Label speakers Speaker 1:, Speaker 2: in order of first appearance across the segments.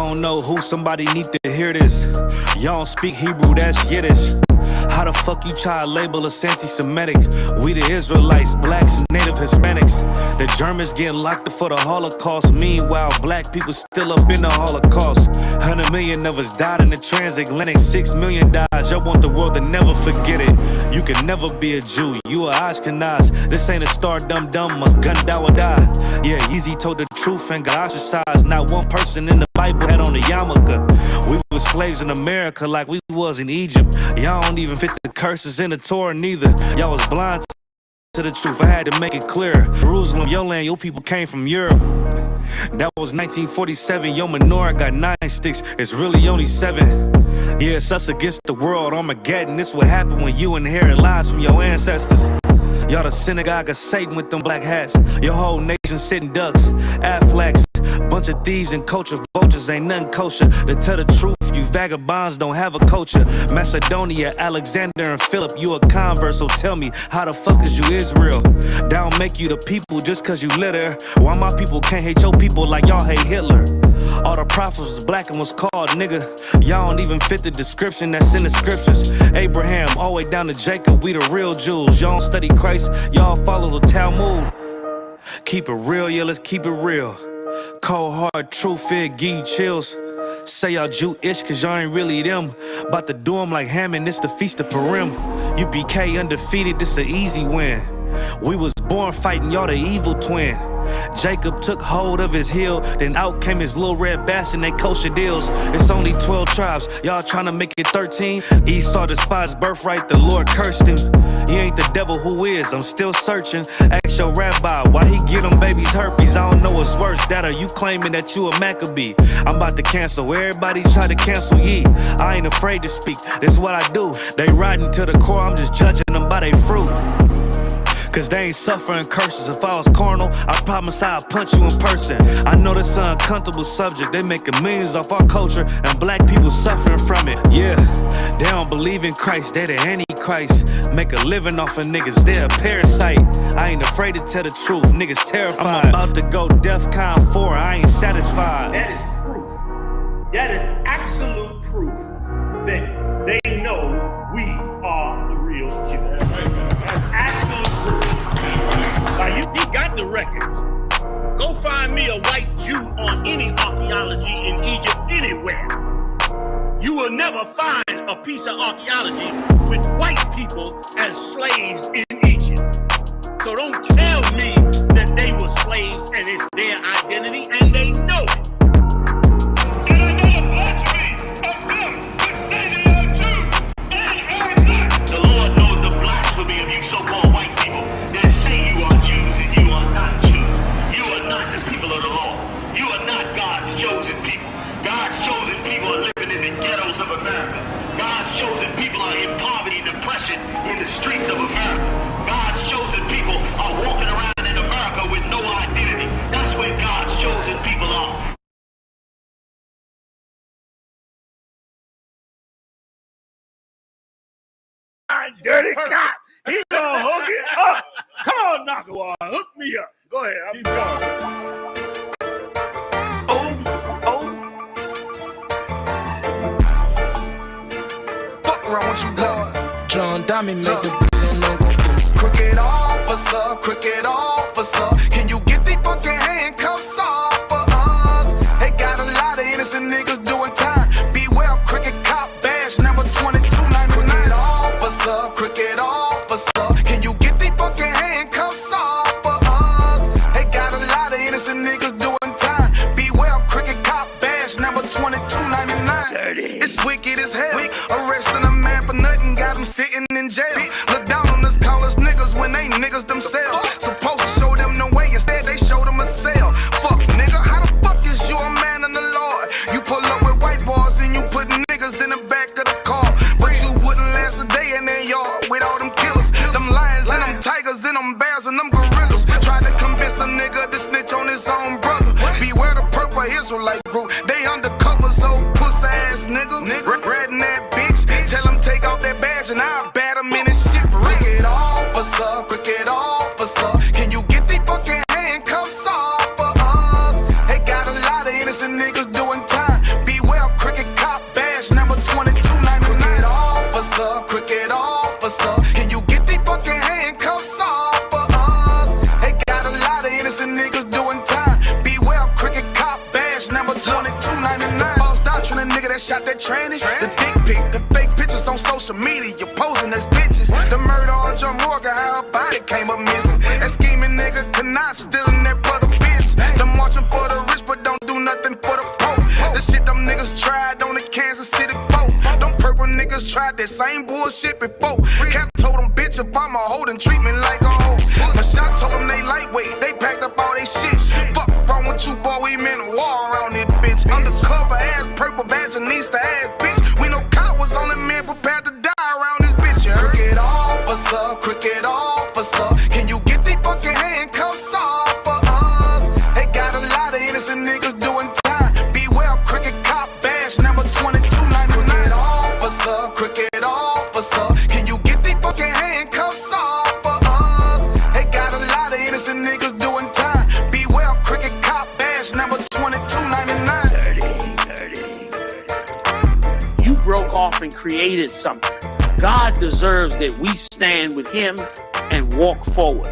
Speaker 1: don't know who, somebody need to hear this. Y'all don't speak Hebrew, that's Yiddish. How the fuck you try to label us anti-Semitic? We the Israelites, blacks and native Hispanics. The Germans getting locked up for the Holocaust. Meanwhile, black people still up in the Holocaust. 100 million of us died in the transatlantic. 6 million died. Y'all want the world to never forget it. You can never be a Jew, you a Ashkenaz. This ain't a star dum-dum, a gun would die. Yeah, Yeezy told the truth and got ostracized. Not one person in the Bible had on a yarmulke. We were slaves in America like we was in Egypt. Y'all don't even fit the curses in the Torah neither. Y'all was blind to the truth, I had to make it clear. Jerusalem, your land, your people came from Europe. That was 1947, your menorah got 9 sticks, it's really only 7. Yeah, it's us against the world, Armageddon. This what happened when you inherit lies from your ancestors. Y'all the synagogue of Satan with them black hats. Your whole nation sitting ducks, Aflacs. Bunch of thieves and culture vultures, ain't nothing kosher. To tell the truth, you vagabonds don't have a culture. Macedonia, Alexander and Philip, you a convert, so tell me, how the fuck is you Israel? That don't make you the people just cause you litter. Why my people can't hate your people like y'all hate Hitler? All the prophets was black and was called nigga. Y'all don't even fit the description that's in the scriptures. Abraham, all the way down to Jacob, we the real Jews. Y'all don't study Christ, y'all follow the Talmud. Keep it real, yeah, let's keep it real. Cold hard truth, it give you chills. Say y'all Jewish cause y'all ain't really them. About to do them like Hammond, it's the Feast of Purim. UBK undefeated, this an easy win. We was born fighting, y'all the evil twin. Jacob took hold of his heel, then out came his little red bastard, they kosher deals. It's only 12 tribes, y'all tryna make it 13. Esau despised birthright, the Lord cursed him. He ain't the devil, who is? I'm still searching. Ask your rabbi, why he get them babies herpes? I don't know what's worse, that or you claiming that you a Maccabee. I'm about to cancel, everybody try to cancel ye. I ain't afraid to speak, this what I do. They riding to the core, I'm just judging them by their fruit. Cause they ain't suffering curses. If I was carnal, I promise I'd punch you in person. I know this an uncomfortable subject. They making millions off our culture and black people suffering from it. Yeah, they don't believe in Christ, they the Antichrist. Make a living off of niggas, they a parasite. I ain't afraid to tell the truth, niggas terrified. I'm about to go DEFCON 4, I ain't satisfied.
Speaker 2: That is proof, that is absolute proof that they know we are the real Jews. That's absolute proof. Like, he got the records. Go find me a white Jew on any archaeology in Egypt anywhere. You will never find a piece of archaeology with white people as slaves in Egypt. So don't tell me that they were slaves and it's their identity, and they know it. The Lord knows the blasphemy of you so-called white people that say you are Jews and you are not Jews. You are not the people of the law. You are not God's chosen people. God's chosen people are living in the ghettos of America. God's chosen people are in poverty, depression in the streets of America. God's chosen people are walking around in America with no identity. That's where God's chosen people are. Dirty cop. He gonna hook it up. Come on, Nakawar, hook me up. Go ahead. I'm going.
Speaker 3: Oh. Fuck around with you, boy.
Speaker 4: John Diamond made the billion.
Speaker 3: Crooked officer, can you get these fucking handcuffs off of us? They got a lot of innocent niggas doing time. Beware, crooked cop badge number 2299. Crooked officer, can you get these fucking handcuffs off of us? They got a lot of innocent niggas doing time. Beware, crooked cop badge number 2299. It's wicked as hell. Arresting a man for nothing, got him sitting in jail. Look down on us, call us niggas when they niggas themselves. Supposed to show them no way, instead they show them a cell. Fuck nigga, how the fuck is you a man of the Lord? You pull up with white boys and you put niggas in the back of the car, but you wouldn't last a day in their yard with all them killers, them lions and them tigers and them bears and them gorillas. Try to convince a nigga to snitch on his own brother. Beware the purple Israelite group, they undercover, so pussy ass nigga. Ratting that bitch, tell him take off that badge and I'll bat him in his shit. Crooked officer, can you get these fucking handcuffs off of us? They got a lot of innocent niggas doing time. shot that tranny. The dick pic, the fake pictures on social media, posing as bitches. The murder on Joe Morgan, how her body came up missing. That scheming nigga cannot stealing that brother bitch. Them marching for the rich, but don't do nothing for the poor. The shit them niggas tried on the Kansas City boat. Them purple niggas tried that same bullshit before. Cap told them bitch Obama holding treatment like a hoe. Michelle told them they lightweight, they packed up all they shit. Fuck wrong with you, boy, we meant a war around this bitch. Undercover ass, purple badginista ass bitch. We know cowards on the men prepared to die around this bitch. You heard? Cricket officer, can you get these fucking handcuffs off for us? They got a lot of innocent niggas doing time. Beware, cricket cop badge number 2299. Cricket officer, can you get these fucking handcuffs off for us? They got a lot of innocent niggas doing time. Beware, cricket cop badge number 2299.
Speaker 5: You broke off and created something. God deserves that we stand with him and walk forward.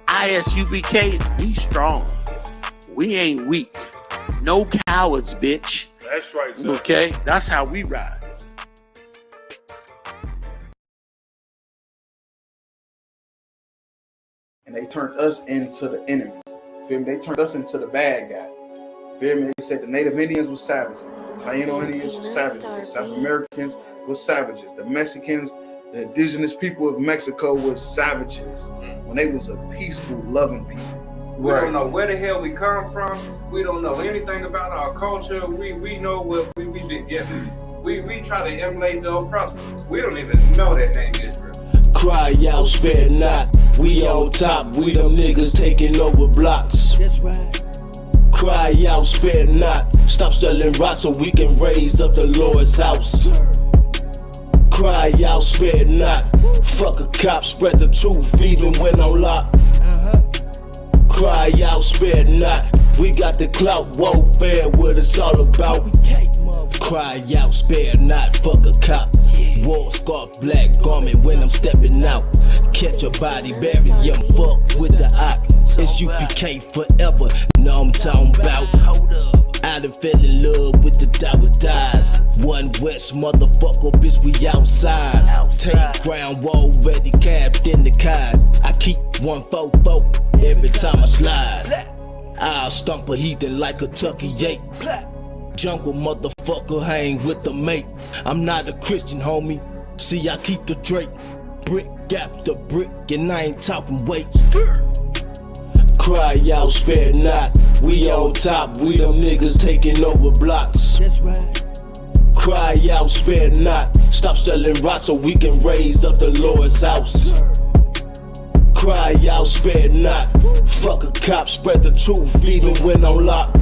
Speaker 5: ISUBK, we strong. We ain't weak. No cowards, bitch.
Speaker 2: That's right, sir.
Speaker 5: Okay? That's how we ride.
Speaker 6: And they turned us into the enemy. Feel me? They turned us into the bad guy. Feel me? They said the Native Indians were savages. The Taino Indians were savages. The South Americans were savages. The Mexicans, the indigenous people of Mexico was savages when they was a peaceful, loving people.
Speaker 7: We don't know where the hell we come from. We don't know anything about our culture. We know what we been getting. We try to emulate the oppressors. We don't even know that name Israel.
Speaker 8: Cry out, spare not. We on top. We them niggas taking over blocks.
Speaker 4: That's right.
Speaker 8: Cry out, spare not. Stop selling rocks so we can raise up the Lord's house. Cry out, spare not. Fuck a cop, spread the truth even when I'm locked. Cry out, spare not. We got the clout, warfare, what it's all about. Cry out, spare not. Fuck a cop. War scarf, black garment when I'm stepping out. Catch a body, bury him, fuck with the ock. It's UPK forever. Know I'm talking about. I done fell in love with the Dower Dies. One West motherfucker, bitch, we outside. Take ground wall ready, capped in the car. I keep 144 every time I slide. I'll stomp a heathen like a Tucky ape. Jungle motherfucker hang with the mate. I'm not a Christian, homie. See, I keep the Drake. Brick gap the brick, and I ain't talking weight. Cry out, spare not. We on top, we them niggas taking over blocks.
Speaker 4: That's right.
Speaker 8: Cry out, spare not. Stop selling rocks so we can raise up the Lord's house. Cry out, spare not. Fuck a cop, spread the truth even when I'm locked.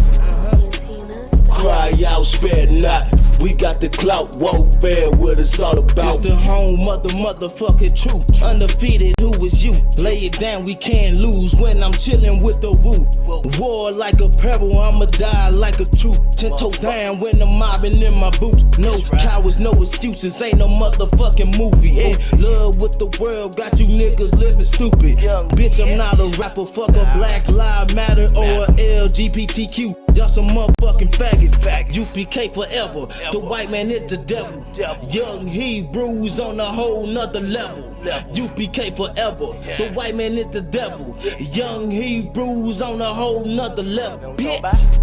Speaker 8: Cry out, spare not. We got the clout, warfare, what it's all about.
Speaker 4: It's the home of the motherfucking truth. Undefeated, who is you? Lay it down, we can't lose when I'm chilling with the woo. War like a pebble, I'ma die like a troop. 10 toe down when I'm mobbing in my boots. No cowards, no excuses, ain't no motherfucking movie. In love with the world, got you niggas living stupid. Bitch, I'm not a rapper, fuck a Black Lives Matter or a LGBTQ. Y'all some motherfucking faggots. UPK forever. The white man is the devil. Young Hebrews on a whole nother level. UPK forever. The white man is the devil. Young Hebrews on a whole nother level. Bitch.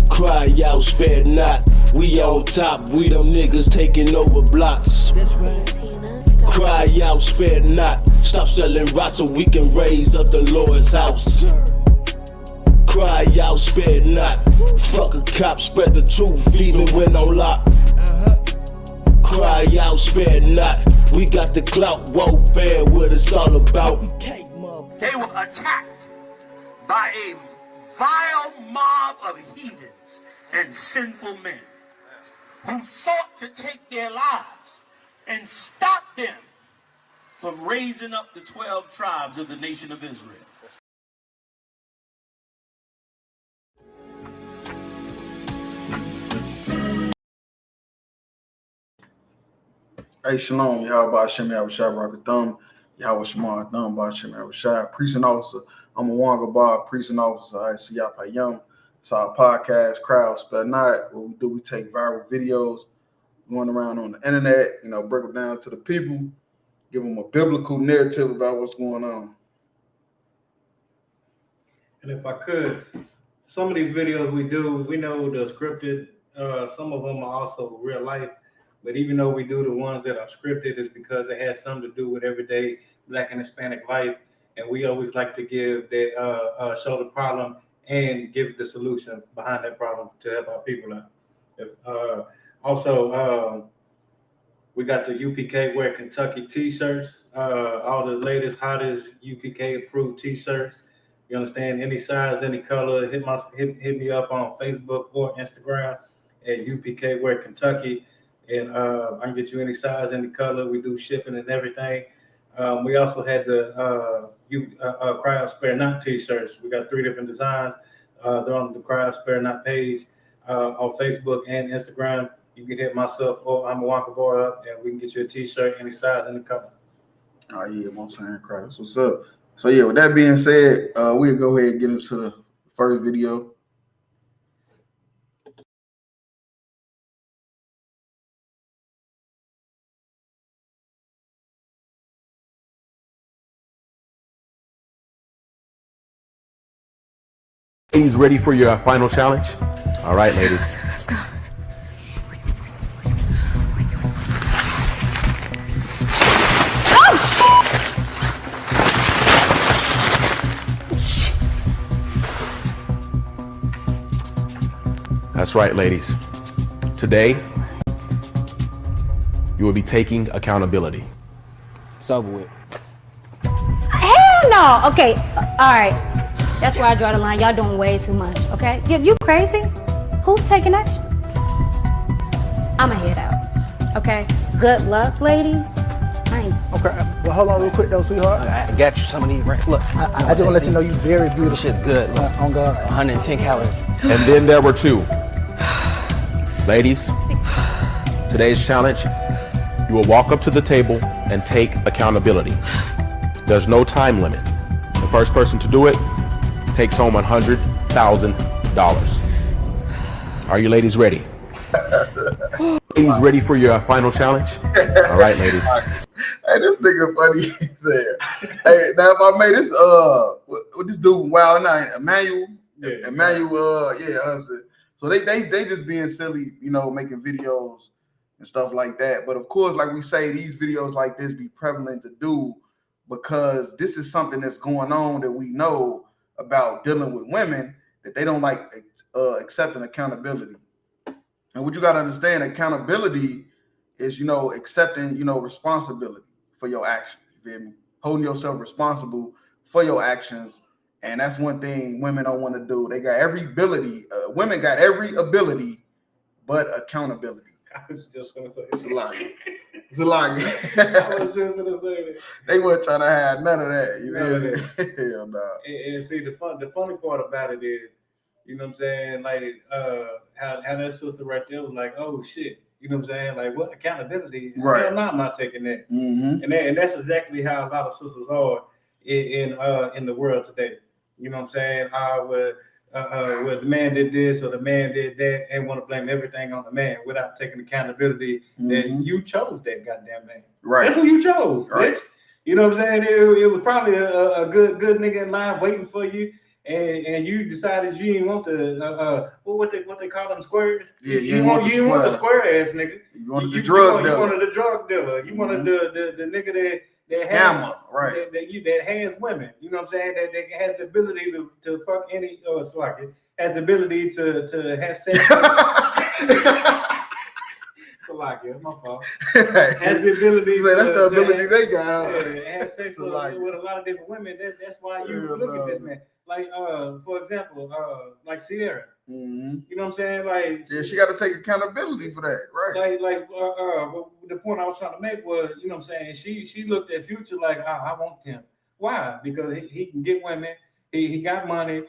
Speaker 8: Cry out, spare not. We on top, we them niggas taking over blocks.
Speaker 4: That's right.
Speaker 8: Cry out, spare not. Stop selling rocks so we can raise up the Lord's house. Cry out, spare not. Fuck a cop, spread the truth even when I'm locked. Cry out, spare not. We got the clout, warfare, what it's all about.
Speaker 5: They were attacked by a vile mob of heathens and sinful men who sought to take their lives and stop them from raising up the 12 tribes of the nation of Israel.
Speaker 6: Hey, shalom, Yahweh Hashem, Yahweh Shai Rakatham, Yahweh Shema Adam, Hashem, Yahweh Shai, priest and officer. I'm a Wanga Bar, priest and officer. I see Yapayam. It's our podcast, Crowd Spell Not. What we do, we take viral videos going around on the internet, break them down to the people, give them a biblical narrative about what's going on.
Speaker 7: And if I could, some of these videos we do, we know the scripted, some of them are also real life, but even though we do the ones that are scripted, it's because it has something to do with everyday Black and Hispanic life, and we always like to give that, show the problem and give the solution behind that problem to help our people out. Also, we got the UPK Wear Kentucky t-shirts, all the latest, hottest UPK approved t-shirts. You understand? Any size, any color, hit me up on Facebook or Instagram at UPK Wear Kentucky, and I can get you any size, any color. We do shipping and everything. We also had the Crowd Spare Not t-shirts. We got 3 different designs. They're on the Crowd Spare Not page on Facebook and Instagram. You can hit myself or I'm a Wonka Boy up, and we can get you a t-shirt, any size, any color.
Speaker 6: Oh yeah, I'm saying, Crowd. What's up? So yeah, with that being said, we'll go ahead and get into the first video.
Speaker 9: Ladies, ready for your final challenge? All right, ladies.
Speaker 10: Let's go.
Speaker 9: That's right, ladies. Today, you will be taking accountability.
Speaker 11: It's over with.
Speaker 10: Hell no. Okay. All right. That's where I draw the line. Y'all doing way too much. Okay. You crazy? Who's taking action? I'ma head out. Okay. Good luck, ladies.
Speaker 11: Okay. Well, hold on real quick though, sweetheart.
Speaker 12: I got you some of these rings. Look.
Speaker 11: I just want to let you know you're very beautiful.
Speaker 12: This shit's good. Look.
Speaker 11: On God.
Speaker 12: 110 calories.
Speaker 9: And then there were 2. Ladies, today's challenge, you will walk up to the table and take accountability. There's no time limit. The first person to do it takes home $100,000. Are you ladies ready? Ladies, ready for your final challenge? All right, ladies.
Speaker 6: Hey, this nigga funny. He said, "Hey, now if I made this, what this dude Wild Night, Emmanuel, yeah, so they just being silly, making videos and stuff like that. But of course, like we say, these videos like this be prevalent to do because this is something that's going on that we know about dealing with women that they don't like accepting accountability. And what you got to understand, accountability is, accepting, responsibility for your actions. You feel me? Holding yourself responsible for your actions. And that's one thing women don't want to do. They got every ability. Women got every ability, but accountability.
Speaker 7: I was just gonna say
Speaker 6: it's a lot. It's a lot.
Speaker 7: I was just gonna say that.
Speaker 6: They weren't trying to have none of that. You
Speaker 7: None of
Speaker 6: know?
Speaker 7: that.
Speaker 6: Hell no.
Speaker 7: And see, the funny part about it is, you know what I'm saying, like how that sister right there was like, oh shit, you know what I'm saying, like what accountability?
Speaker 6: Right.
Speaker 7: Hell no, I'm not taking that.
Speaker 6: Mm-hmm.
Speaker 7: And that's exactly how a lot of sisters are in the world today. You know what I'm saying? Where the man did this or the man did that, and want to blame everything on the man without taking accountability that you chose that goddamn man.
Speaker 6: Right.
Speaker 7: That's who you chose,
Speaker 6: right.
Speaker 7: Bitch. You know what I'm saying? It was probably a good nigga in line waiting for you, and you decided you didn't want the what they call them, squares.
Speaker 6: Yeah,
Speaker 7: you didn't want the square ass nigga.
Speaker 6: You wanted the drug dealer.
Speaker 7: You wanted the drug dealer. You wanted the nigga that
Speaker 6: scammer, right?
Speaker 7: That has women. You know what I'm saying? That has the ability to fuck any has the ability to have sex. Salakia, my fault. Has the ability.
Speaker 6: That's the ability they got.
Speaker 7: Yeah, have sex with a lot of different women. That's why you look at this man. Like, for example, like Sierra.
Speaker 6: Mm-hmm.
Speaker 7: You know what I'm saying? Like,
Speaker 6: yeah, she got to take accountability for that, right?
Speaker 7: Like the point I was trying to make was, you know what I'm saying? She looked at Future like, I want him. Why? Because he can get women. He got money.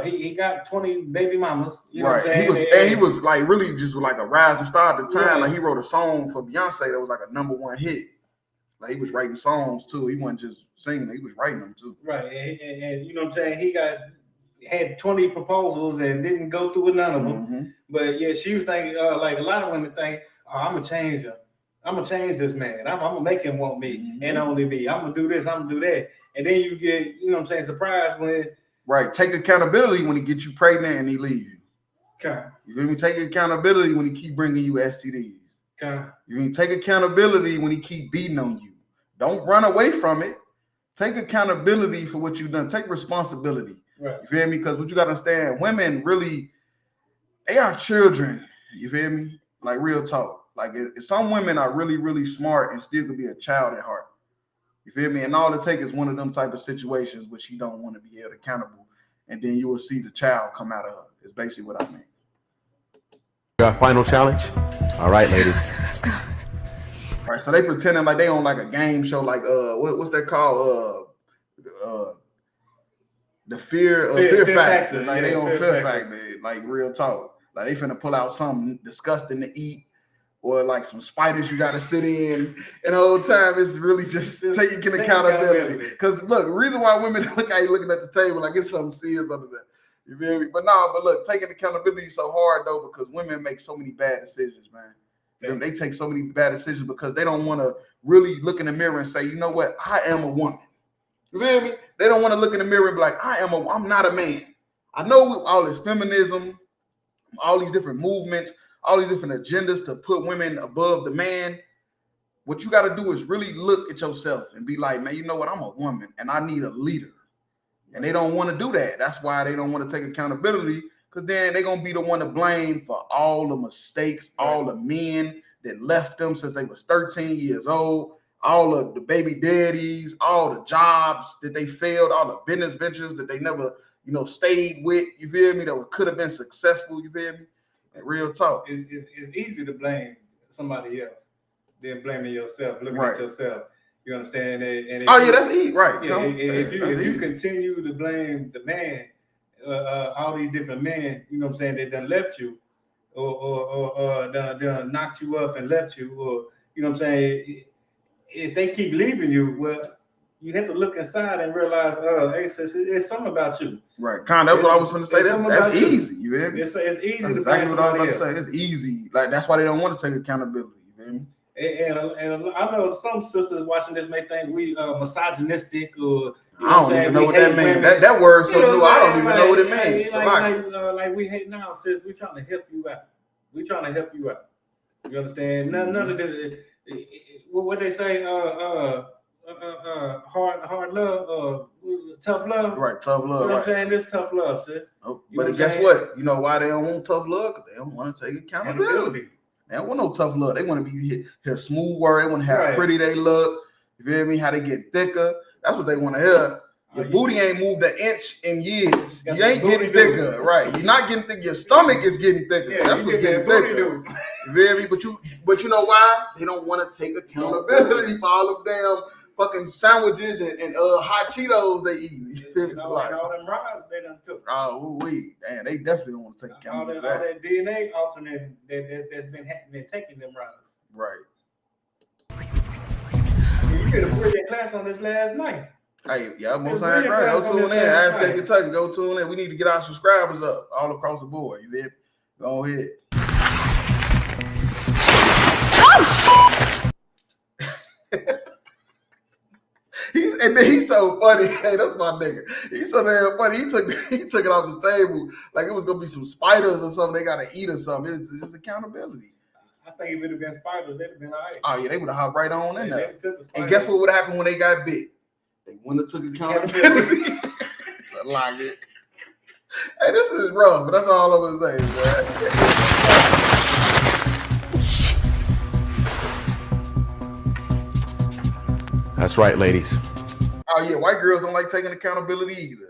Speaker 7: He got 20 baby mamas. You know what I'm saying?
Speaker 6: He was like really just like a rising star at the time.
Speaker 7: Right.
Speaker 6: Like he wrote a song for Beyonce that was like a #1 hit. Like he was writing songs too. He wasn't just singing; he was writing them too.
Speaker 7: Right, and you know what I'm saying? had 20 proposals and didn't go through with none of them. But yeah, she was thinking like a lot of women think, oh, I'm gonna change him. I'm gonna change this man. I'm gonna make him want me and only me. I'm gonna do this. I'm gonna do that. And then you get, you know what I'm saying, surprised when.
Speaker 6: Right. Take accountability when he gets you pregnant and he leave you.
Speaker 7: Okay.
Speaker 6: You feel me? Take accountability when he keep bringing you STDs.
Speaker 7: Okay.
Speaker 6: You mean take accountability when he keep beating on you. Don't run away from it. Take accountability for what you've done. Take responsibility.
Speaker 7: Right.
Speaker 6: You feel me? Because what you got to understand, women really, they are children. You feel me? Like real talk. Like some women are really, really smart and still could be a child at heart. You feel me? And all it takes is one of them type of situations which you don't want to be held accountable. And then you will see the child come out of her. Is basically what I mean.
Speaker 9: Got final challenge? All right, ladies.
Speaker 10: Let's go.
Speaker 6: All right, so they pretending like they on like a game show, like what's that called? The fear factor. Like they on fear factor. Like real talk. Like they finna pull out something disgusting to eat, or like some spiders you gotta sit in. And the whole time it's really just taking accountability. Because look, the reason why women look at you looking at the table like it's something serious under there. You feel me? But look, taking accountability is so hard though, because women make so many bad decisions, man. They take so many bad decisions because they don't want to really look in the mirror and say, you know what, I am a woman. You feel me? They don't want to look in the mirror and be like, I'm not a man. I know all this feminism, all these different movements, all these different agendas to put women above the man. What you got to do is really look at yourself and be like, man, you know what, I'm a woman and I need a leader. And they don't want to do that. That's why they don't want to take accountability, because then they're going to be the one to blame for all the mistakes, all the men that left them since they was 13 years old, all of the baby daddies, all the jobs that they failed, all the business ventures that they never, stayed with, you feel me, that could have been successful, you feel me? And real talk.
Speaker 7: It's easy to blame somebody else than blaming yourself, looking at yourself. You understand that? And
Speaker 6: that's easy, right?
Speaker 7: Yeah, if you continue to blame the man, all these different men, you know what I'm saying, they done left you, or done knocked you up and left you, or you know what I'm saying. If they keep leaving you, well, you have to look inside and realize, it's something about you.
Speaker 6: Right, that's what I was going to say. That's easy. You feel me?
Speaker 7: It's easy.
Speaker 6: That's exactly what I was about to say. It's easy. Like that's why they don't want to take accountability. You feel me?
Speaker 7: And I know some sisters watching this may think we misogynistic, or
Speaker 6: I don't even know what that means. That word so new. I don't even know what it means.
Speaker 7: Like we hate now, sis. We trying to help you out. We trying to help you out. You understand? None of this. What they say? Hard love, tough love.
Speaker 6: Right, tough love.
Speaker 7: You know what I'm saying? This tough love, sis.
Speaker 6: But guess what? You know why they don't want tough love? Because they don't want to take accountability. They don't want no tough love. They want to be hear smooth word. They want to have how pretty they look. You feel me? How they get thicker. That's what they want to hear. Your booty ain't moved an inch in years. You ain't getting thicker, right? You're not getting thicker. Your stomach is getting thicker.
Speaker 7: Yeah,
Speaker 6: that's what's getting thicker. You feel me? But you know why? They don't want to take accountability for all of damn fucking sandwiches and hot Cheetos they eat. You feel me?
Speaker 7: Like all them rides they done took.
Speaker 6: Oh, damn, they definitely don't want to take accountability.
Speaker 7: All that DNA alternating that's been happening, taking them rides.
Speaker 6: Right.
Speaker 7: You did a brilliant class on this last night.
Speaker 6: Hey, yeah, most I ain't right. Go tune in. Hashtag Kentucky. Go tune in. We need to get our subscribers up all across the board. You feel me? Go ahead. He's so funny. Hey, that's my nigga. He's so damn funny. He took it off the table like it was gonna be some spiders or something they gotta eat or something. It's just accountability.
Speaker 7: I think if it would have been spiders, they'd have been all right.
Speaker 6: Oh yeah, they would have hopped right on in there. And guess what would have happened when they got bit? They wouldn't have took accountability. I like it. Hey, this is rough, but that's all I'm gonna say, man.
Speaker 9: That's right, ladies.
Speaker 6: Oh yeah, white girls don't like taking accountability either.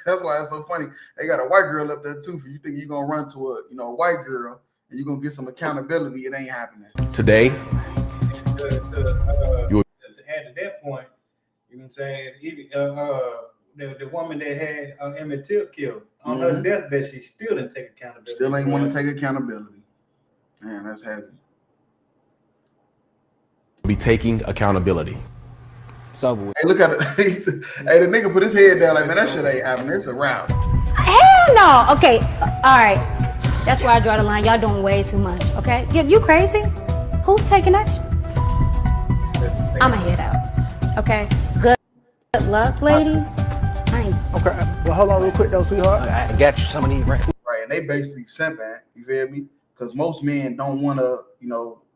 Speaker 6: That's why it's so funny. They got a white girl up there too. For you think you're gonna run to a white girl and you're gonna get some accountability, it ain't happening.
Speaker 9: Today,
Speaker 7: to add to that point, you know what I'm saying? Even the woman that had Emmett Till killed on her deathbed, she still didn't take accountability.
Speaker 6: Still ain't want to take accountability. Man, that's heavy.
Speaker 9: Be taking accountability.
Speaker 11: It's over with.
Speaker 6: Hey, look at it. Hey, the nigga put his head down like, man, that shit ain't happening. It's a route.
Speaker 10: Hell no. Okay, all right. That's where I draw the line. Y'all doing way too much, okay? You crazy? Who's taking action? I'ma head out, okay? Good luck, ladies. I ain't.
Speaker 11: Okay, well, hold on real quick though, sweetheart.
Speaker 12: I got you some of these right.
Speaker 6: Right, and they basically simping, you feel me? Because most men don't want to,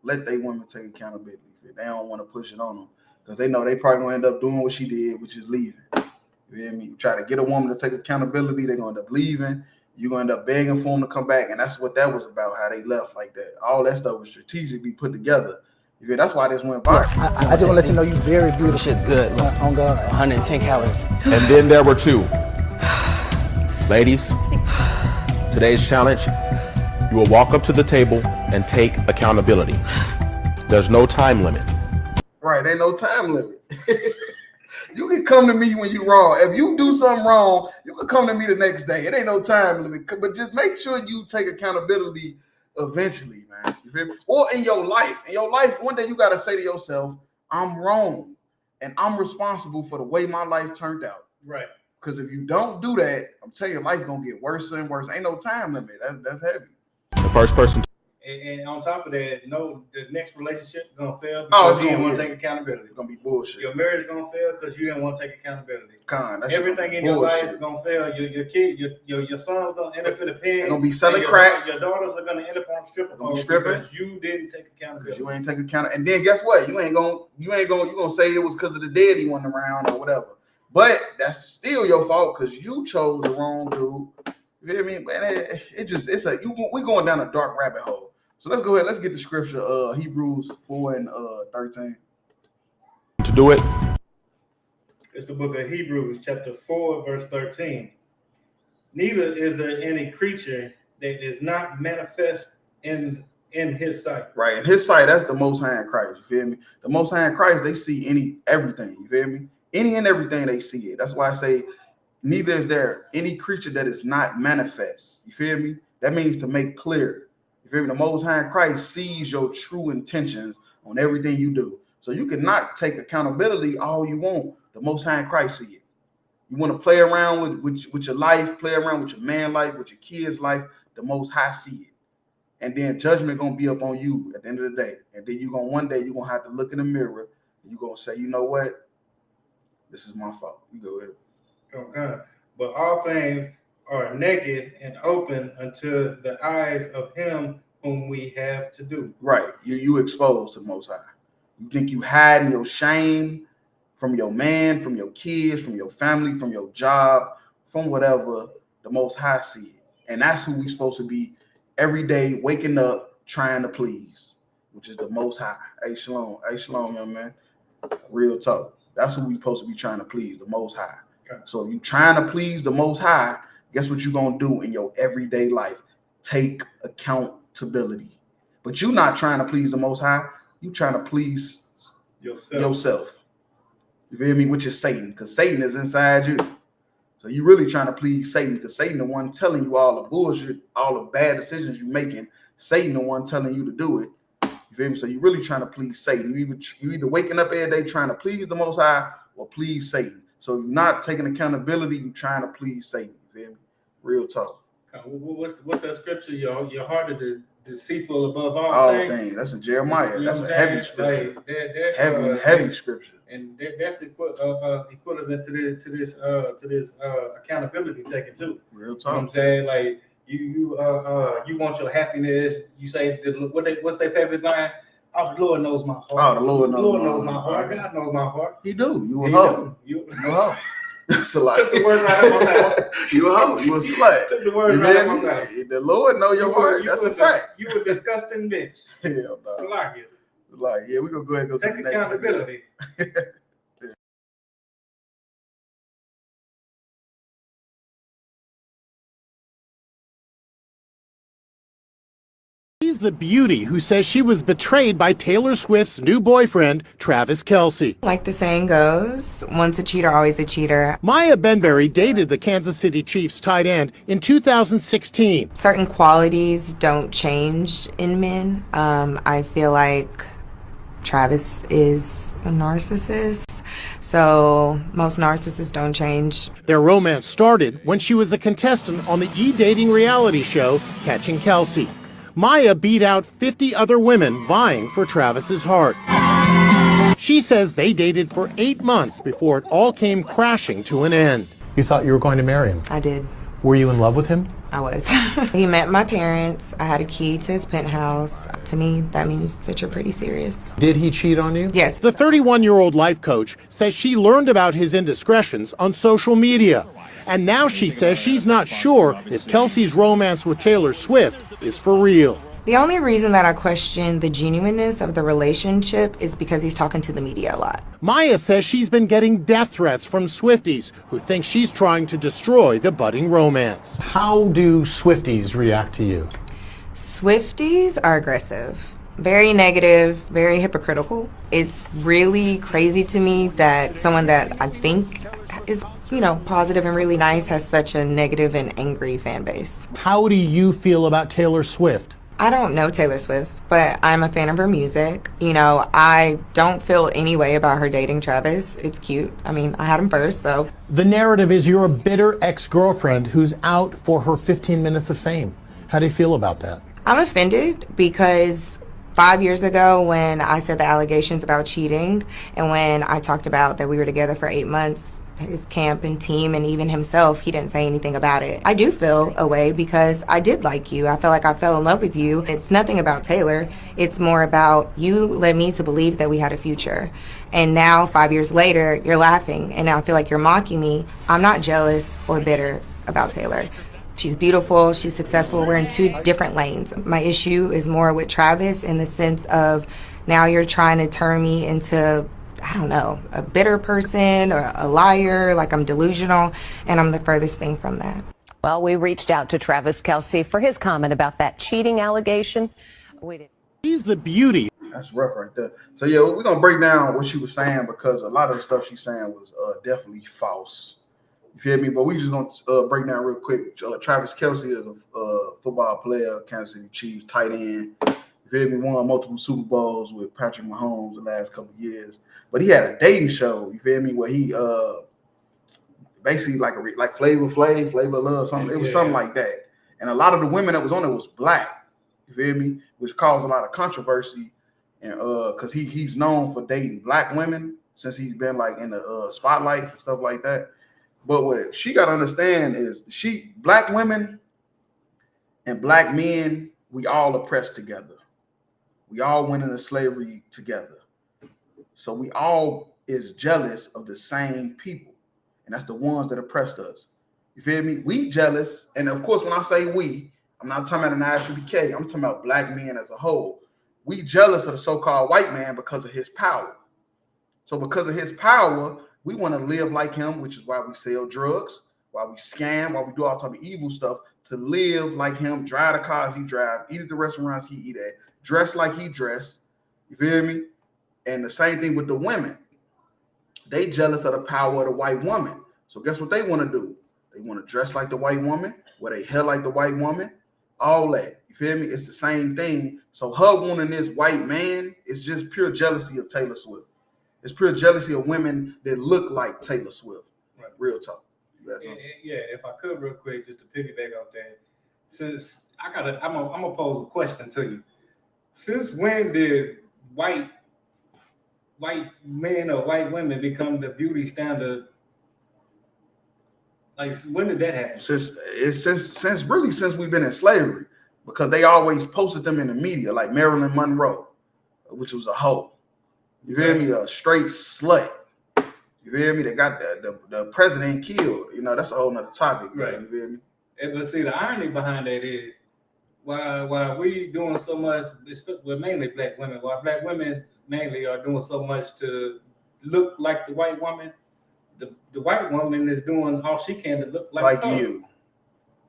Speaker 6: let their women take accountability. They don't want to push it on them because they know they probably gonna end up doing what she did, which is leaving. You feel me? You try to get a woman to take accountability, they're gonna end up leaving. You're gonna end up begging for them to come back, and that's what that was about. How they left like that. All that stuff was strategically put together. You feel? That's why this went viral.
Speaker 11: I just want to let you know you're very beautiful.
Speaker 12: Shit's good. Look,
Speaker 11: on God.
Speaker 12: 110 calories.
Speaker 9: And then there were two. Ladies, today's challenge, you will walk up to the table and take accountability. There's no time limit.
Speaker 6: Right, ain't no time limit. You can come to me when you're wrong. If you do something wrong, you can come to me the next day. It ain't no time limit. But just make sure you take accountability eventually, man. You feel me? Or in your life. In your life, one day you got to say to yourself, I'm wrong. And I'm responsible for the way my life turned out.
Speaker 7: Right.
Speaker 6: Because if you don't do that, I'm telling you, life's going to get worse and worse. Ain't no time limit. That's heavy.
Speaker 9: The first person.
Speaker 7: And on top of that, the next relationship is gonna fail because you didn't want to take accountability.
Speaker 6: It's gonna be bullshit.
Speaker 7: Your marriage is gonna fail because you didn't want to take accountability. Everything in
Speaker 6: your
Speaker 7: life is gonna fail. Your kid, your son's gonna end up in a pen.
Speaker 6: They're gonna be selling crack.
Speaker 7: Your daughters are gonna end up on stripper poles because you didn't take accountability.
Speaker 6: You ain't take account. And then guess what? You gonna say it was because of the daddy wasn't around or whatever. But that's still your fault because you chose the wrong dude. You feel me? Man, we going down a dark rabbit hole. So let's go ahead. Let's get the scripture, Hebrews 4 and 13.
Speaker 9: To do it.
Speaker 7: It's the book of Hebrews, chapter 4, verse 13. Neither is there any creature that is not manifest in his sight.
Speaker 6: Right. In his sight, that's the Most High in Christ. You feel me? The Most High in Christ, they see everything. You feel me? Any and everything they see it. That's why I say, neither is there any creature that is not manifest. You feel me? That means to make clear. You feel me? The Most High in Christ sees your true intentions on everything you do. So you cannot take accountability all you want. The Most High in Christ see it. You want to play around with your life, play around with your man life, with your kids' life. The Most High see it. And then judgment going to be up on you at the end of the day. And then one day you're going to have to look in the mirror and you're going to say, you know what? This is my fault. You go ahead.
Speaker 7: Okay. But all things are naked and open unto the eyes of him whom we have to do.
Speaker 6: Right. You exposed to the Most High. You think you hiding your shame from your man, from your kids, from your family, from your job, from whatever. The Most High see it. And that's who we supposed to be every day, waking up, trying to please, which is the Most High. Hey, shalom. Hey, shalom, young man. Real talk. That's who we supposed to be trying to please, the Most High. Okay. So if you trying to please the Most High, guess what you're going to do in your everyday life? Take accountability. But you're not trying to please the Most High. You're trying to please yourself. You feel me? Which is Satan, because Satan is inside you. So you're really trying to please Satan, because Satan the one telling you all the bullshit, all the bad decisions you're making. Satan the one telling you to do it. You feel me? So you're really trying to please Satan. You either waking up every day trying to please the Most High or please Satan. So you're not taking accountability. You're trying to please Satan. You feel me? Real talk.
Speaker 7: What's that scripture? Your heart is deceitful above all things.
Speaker 6: That's in Jeremiah. That's a heavy scripture.
Speaker 7: Like,
Speaker 6: heavy scripture.
Speaker 7: And that's equivalent to this accountability taking too.
Speaker 6: Real talk.
Speaker 7: You know what I'm saying? Like you want your happiness. You say what's their favorite line? Oh, the Lord knows my heart.
Speaker 6: Oh, the Lord
Speaker 7: knows my heart. God knows my heart.
Speaker 6: He do. You a hoe. You a hoe. That's a lot.
Speaker 7: Took the word right out of my mouth.
Speaker 6: You a hoe. You a slut.
Speaker 7: Took the word right out of my mouth.
Speaker 6: The Lord know your heart. That's a fact.
Speaker 7: You a disgusting bitch.
Speaker 6: Hell no. Like, yeah, we're going to go ahead and go
Speaker 7: take
Speaker 6: to the
Speaker 7: accountability.
Speaker 13: She's the beauty who says she was betrayed by Taylor Swift's new boyfriend, Travis Kelce.
Speaker 14: Like the saying goes, once a cheater, always a cheater.
Speaker 13: Maya Benberry dated the Kansas City Chiefs tight end in 2016.
Speaker 14: Certain qualities don't change in men. I feel like Travis is a narcissist, so most narcissists don't change.
Speaker 13: Their romance started when she was a contestant on the e-dating reality show Catching Kelsey. Maya beat out 50 other women vying for Travis's heart. She says they dated for 8 months before it all came crashing to an end.
Speaker 15: You thought you were going to marry him?
Speaker 14: I did.
Speaker 15: Were you in love with him?
Speaker 14: I was. He met my parents. I had a key to his penthouse. To me, that means that you're pretty serious.
Speaker 15: Did he cheat on you?
Speaker 14: Yes.
Speaker 13: The 31-year-old life coach says she learned about his indiscretions on social media. And now she says she's not sure if Kelsey's romance with Taylor Swift is for real.
Speaker 14: The only reason that I question the genuineness of the relationship is because he's talking to the media a lot.
Speaker 13: Maya says she's been getting death threats from Swifties who think she's trying to destroy the budding romance.
Speaker 15: How do Swifties react to you?
Speaker 14: Swifties are aggressive, very negative, very hypocritical. It's really crazy to me that someone that I think is, positive and really nice has such a negative and angry fan base.
Speaker 15: How do you feel about Taylor Swift?
Speaker 14: I don't know Taylor Swift, but I'm a fan of her music. I don't feel any way about her dating Travis. It's cute. I had him first, so.
Speaker 15: The narrative is you're a bitter ex-girlfriend who's out for her 15 minutes of fame. How do you feel about that?
Speaker 14: I'm offended because 5 years ago when I said the allegations about cheating and when I talked about that we were together for 8 months, his camp and team and even himself, he didn't say anything about it. I do feel a way because I did like you. I felt like I fell in love with you. It's nothing about Taylor. It's more about you led me to believe that we had a future. And now 5 years later, you're laughing and now I feel like you're mocking me. I'm not jealous or bitter about Taylor. She's beautiful, she's successful. We're in two different lanes. My issue is more with Travis in the sense of now you're trying to turn me into, I don't know, a bitter person or a liar, like I'm delusional, and I'm the furthest thing from that.
Speaker 16: Well, we reached out to Travis Kelsey for his comment about that cheating allegation.
Speaker 13: She's the beauty.
Speaker 6: That's rough right there. So yeah, we're gonna break down what she was saying because a lot of the stuff she's saying was definitely false. You feel me? But we just gonna break down real quick. Travis Kelsey is a football player, Kansas City Chiefs tight end. You feel me? Won multiple Super Bowls with Patrick Mahomes the last couple of years. But he had a dating show, you feel me, where he basically like Flavor Love, something. It was something like that. And a lot of the women that was on it was black, you feel me, which caused a lot of controversy. And because he's known for dating black women since he's been like in the spotlight and stuff like that. But what she got to understand is black women and black men, we all oppressed together. We all went into slavery together. So we all is jealous of the same people. And that's the ones that oppressed us. You feel me? We jealous. And of course, when I say we, I'm not talking about an ISUBK. I'm talking about black men as a whole. We jealous of the so-called white man because of his power. So because of his power, we want to live like him, which is why we sell drugs, why we scam, why we do all type of evil stuff, to live like him, drive the cars he drive, eat at the restaurants he eat at, dress like he dressed. You feel me? And the same thing with the women. They jealous of the power of the white woman. So guess what they want to do? They want to dress like the white woman, wear their hair like the white woman, all that. You feel me? It's the same thing. So her wanting this white man is just pure jealousy of Taylor Swift. It's pure jealousy of women that look like Taylor Swift. Right. Real talk. Yeah,
Speaker 7: if I could real quick, just to piggyback off that, since I'm gonna pose a question to you. Since when did white men or white women become the beauty standard? Like, when did that happen?
Speaker 6: Since we've been in slavery, because they always posted them in the media, like Marilyn Monroe, which was a hoe. You feel me? A straight slut. You feel me? They got the president killed. That's a whole nother topic. Right. You feel me?
Speaker 7: But see, the irony behind that is while we doing so much, well, mainly black women, while black women mainly are doing so much to look like the white woman, the white woman is doing all she can to look like her.
Speaker 6: You.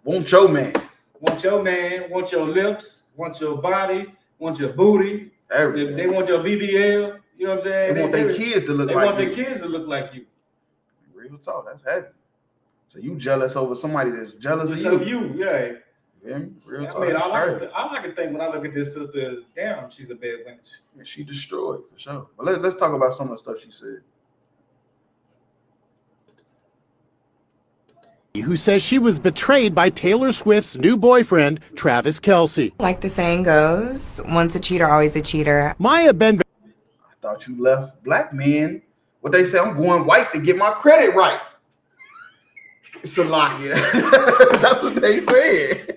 Speaker 6: Want your man.
Speaker 7: Want your man, want your lips, want your body, want your booty.
Speaker 6: Everything.
Speaker 7: They want your BBL. You know what I'm saying?
Speaker 6: They want their kids to look like you.
Speaker 7: They want their kids to look like you.
Speaker 6: Real talk, that's heavy. So you jealous over somebody that's jealous of
Speaker 7: you.
Speaker 6: You Real
Speaker 7: I
Speaker 6: talk.
Speaker 7: mean, all I can think when I look at this sister is, damn, she's a bad wench.
Speaker 6: Yeah, she destroyed for sure. But let's talk about some of the stuff she said.
Speaker 13: Who says she was betrayed by Taylor Swift's new boyfriend, Travis Kelce.
Speaker 14: Like the saying goes, once a cheater, always a cheater.
Speaker 13: Maya Ben.
Speaker 6: I thought you left black men. What they say, I'm going white to get my credit right. Salakia. That's what they said.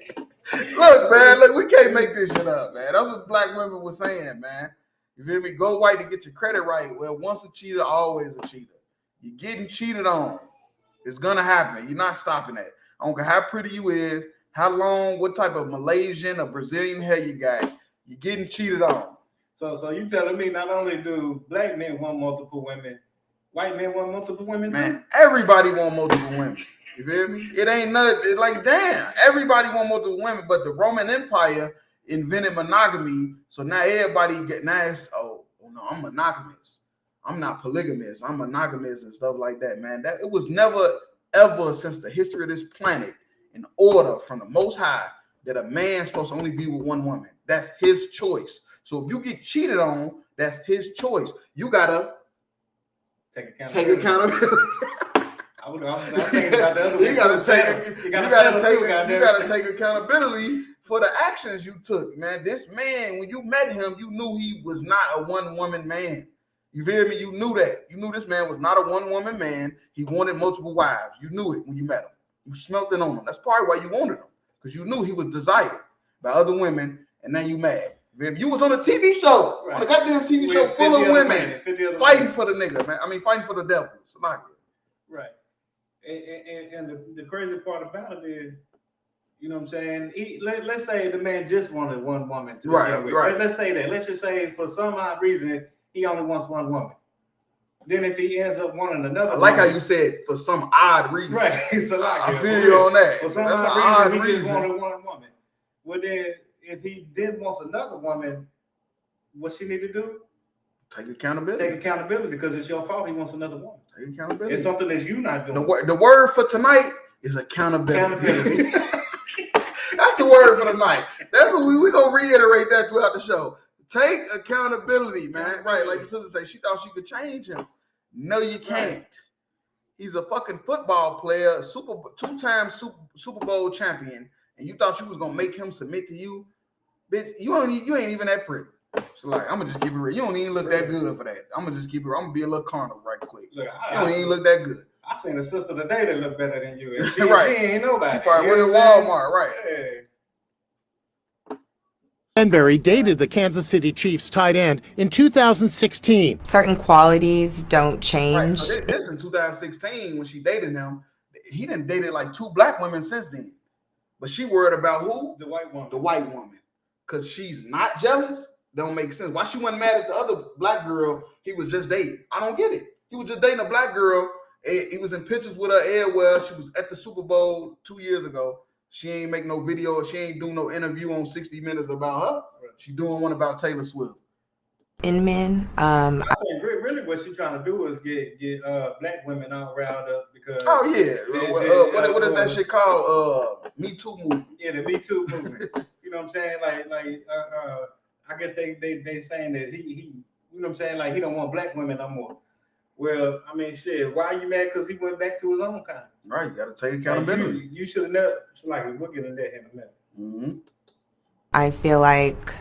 Speaker 6: Look, man, look, we can't make this shit up, man. That's what black women were saying, man. You feel me? Go white to get your credit right. Well, once a cheater, always a cheater. You're getting cheated on. It's gonna happen. You're not stopping that. I don't care how pretty you is, how long, what type of Malaysian or Brazilian hair you got. You're getting cheated on.
Speaker 7: So you telling me not only do black men want multiple women, white men want multiple women too?
Speaker 6: Man, everybody want multiple women. You feel me? It ain't nothing. Like, damn, everybody want multiple women, but the Roman Empire invented monogamy. So now everybody it's, oh no, I'm monogamous. I'm not polygamous. I'm monogamous and stuff like that, man. That it was never, ever since the history of this planet in order from the Most High that a man's supposed to only be with one woman. That's his choice. So if you get cheated on, that's his choice. You gotta take accountability.
Speaker 7: I was thinking about the other one.
Speaker 6: You gotta take accountability for the actions you took, man. This man, when you met him, you knew he was not a one-woman man. You feel me? You knew that. You knew this man was not a one-woman man. He wanted multiple wives. You knew it when you met him. You smelt it on him. That's probably why you wanted him, because you knew he was desired by other women, and then you mad. You was on a TV show, on a goddamn TV show full of women fighting for the nigga, man. I mean, fighting for the devil.
Speaker 7: Right. And the crazy part about it is, you know what I'm saying? Let's say the man just wanted one woman. Right. Let's say that. Let's just say for some odd reason, he only wants one woman. Then if he ends up wanting another
Speaker 6: woman. How you said for some odd reason.
Speaker 7: Right. So
Speaker 6: I feel you on that.
Speaker 7: For some odd reason, he just wanted one woman. Well, then if he then wants another woman, what she need to do?
Speaker 6: Take accountability.
Speaker 7: Take accountability, because it's your fault he wants another woman.
Speaker 6: Take accountability.
Speaker 7: It's something that you not doing.
Speaker 6: The word for tonight is accountability. That's the word for tonight. That's what we gonna reiterate that throughout the show. Take accountability, man. Right, like the sister said, she thought she could change him. No, you can't. He's a fucking football player, two-time Super Bowl champion, and you thought you was gonna make him submit to you? Bitch, you ain't even that pretty. So like, I'm gonna just keep it real. You don't even look that good for that. I'm gonna just keep it. I'm gonna be a little carnal right quick. Look, you don't even look that good.
Speaker 7: I seen a sister today that looked better than you. And she ain't nobody.
Speaker 6: She probably went to Walmart, right?
Speaker 7: Yeah.
Speaker 13: Stenberry dated the Kansas City Chiefs tight end in 2016.
Speaker 14: Certain qualities don't change.
Speaker 6: Right. So this in 2016 when she dated him. He done dated like 2 black women since then. But she worried about who?
Speaker 7: The white woman.
Speaker 6: The white woman. Because she's not jealous. Don't make sense. Why she wasn't mad at the other black girl he was just dating? I don't get it. He was just dating a black girl. He was in pictures with her everywhere. She was at the Super Bowl 2 years ago. She ain't make no video. She ain't do no interview on 60 Minutes about her. She doing one about Taylor Swift.
Speaker 14: In men,
Speaker 7: I think really what she's trying to do is get black women all riled up because.
Speaker 6: Oh yeah, what is that shit called? Me Too movement.
Speaker 7: Yeah, the Me Too movement. You know what I'm saying? I guess they saying that he you know what I'm saying, like he don't want black women no more. Well, I mean, shit, why are you mad? Because he went back to his own kind.
Speaker 6: Right, you got to take accountability.
Speaker 7: Like you should have never. We'll get into that in a minute.
Speaker 6: Mm-hmm.
Speaker 14: I feel like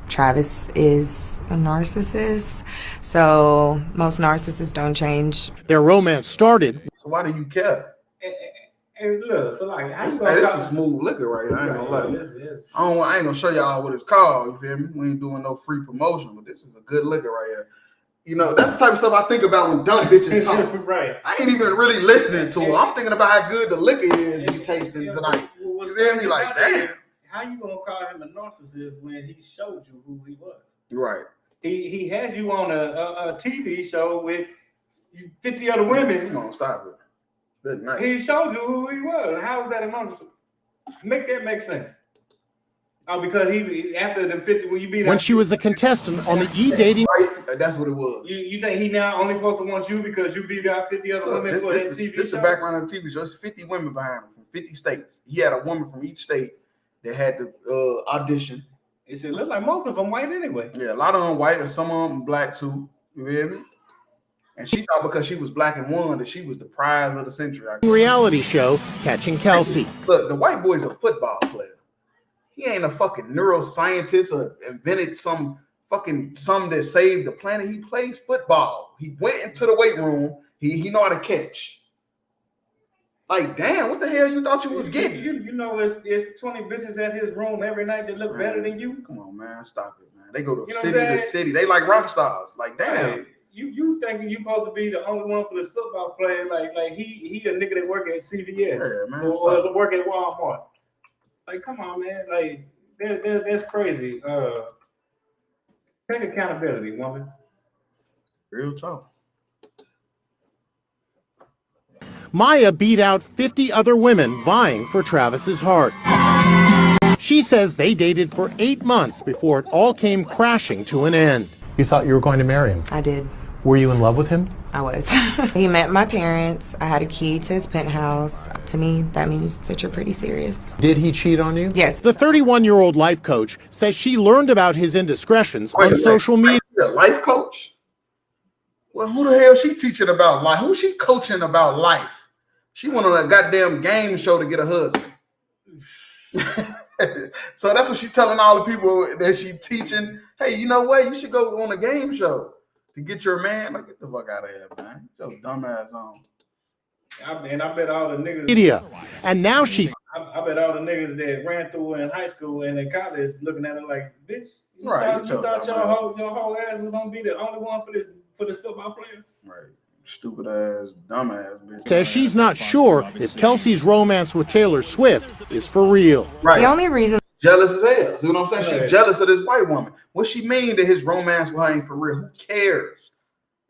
Speaker 14: Travis is a narcissist, so most narcissists don't change.
Speaker 13: Their romance started.
Speaker 6: So why do you care?
Speaker 7: And look, so like,
Speaker 6: this is a smooth liquor right here. I ain't gonna lie. I ain't gonna show y'all what it's called. You feel me? We ain't doing no free promotion, but this is a good liquor right here. You know, that's the type of stuff I think about when dumb bitches talk.
Speaker 7: Right.
Speaker 6: I ain't even really listening to them. I'm thinking about how good the liquor is we tasting tonight. You feel me? Like, damn.
Speaker 7: How you gonna call him a narcissist when he showed you who he was?
Speaker 6: Right.
Speaker 7: He had you on a TV show with 50 other women.
Speaker 6: Come on, stop it. Good night.
Speaker 7: He showed you who he was. How is that a narcissist? Make that make sense. Oh, because he after the 50 when you beat
Speaker 13: when she was a contestant on the E-Dating.
Speaker 6: Right, that's what it was.
Speaker 7: You think he now only supposed to want you because you beat out 50 other women for that TV show?
Speaker 6: This is the background of the TV show. It's 50 women behind him from 50 states. He had a woman from each state that had the audition.
Speaker 7: It should look like most of them white anyway.
Speaker 6: Yeah, a lot of them white, and some of them black too. You hear me? And she thought because she was black and won that she was the prize of the century.
Speaker 13: Reality show Catching Kelsey.
Speaker 6: Look, the white boy's a football player. He ain't a fucking neuroscientist or invented some that saved the planet. He plays football. He went into the weight room. He know how to catch. Like, damn, what the hell you thought you was getting?
Speaker 7: You know, it's 20 bitches at his room every night that look better than you.
Speaker 6: Come on, man, stop it, man. They go to city to city. They like rock stars. Like, damn.
Speaker 7: Right. You thinking you supposed to be the only one for this football player? Like he a nigga that work at CVS or work at Walmart. Like, come on, man. Like, that's crazy. Take accountability, woman.
Speaker 6: Real talk.
Speaker 13: Maya beat out 50 other women vying for Travis's heart. She says they dated for 8 months before it all came crashing to an end.
Speaker 15: You thought you were going to marry him?
Speaker 14: I did.
Speaker 15: Were you in love with him?
Speaker 14: I was. He met my parents. I had a key to his penthouse. To me, that means that you're pretty serious.
Speaker 15: Did he cheat on you?
Speaker 14: Yes.
Speaker 13: The 31-year-old life coach says she learned about his indiscretions on social media.
Speaker 6: A life coach? Well, who the hell she teaching about life? Who she coaching about life? She went on a goddamn game show to get a husband. So that's what she telling all the people that she teaching. Hey, you know what? You should go on a game show to get your man. Like, get the fuck out of here, man. Get your dumb ass on.
Speaker 7: I bet all the niggas.
Speaker 13: Media. And now she's.
Speaker 7: I bet all the niggas that ran through in high school and in college looking at her like, bitch, you thought your whole ass was gonna be the only one for this football player?
Speaker 6: Right. Stupid ass, dumb ass bitch.
Speaker 13: Says she's not sure if Kelsey's romance with Taylor Swift is for real.
Speaker 6: Right.
Speaker 14: The only reason.
Speaker 6: Jealous as hell. See what I'm saying?
Speaker 7: Right.
Speaker 6: She's jealous of this white woman. What she mean that his romance with her ain't for real? Who cares?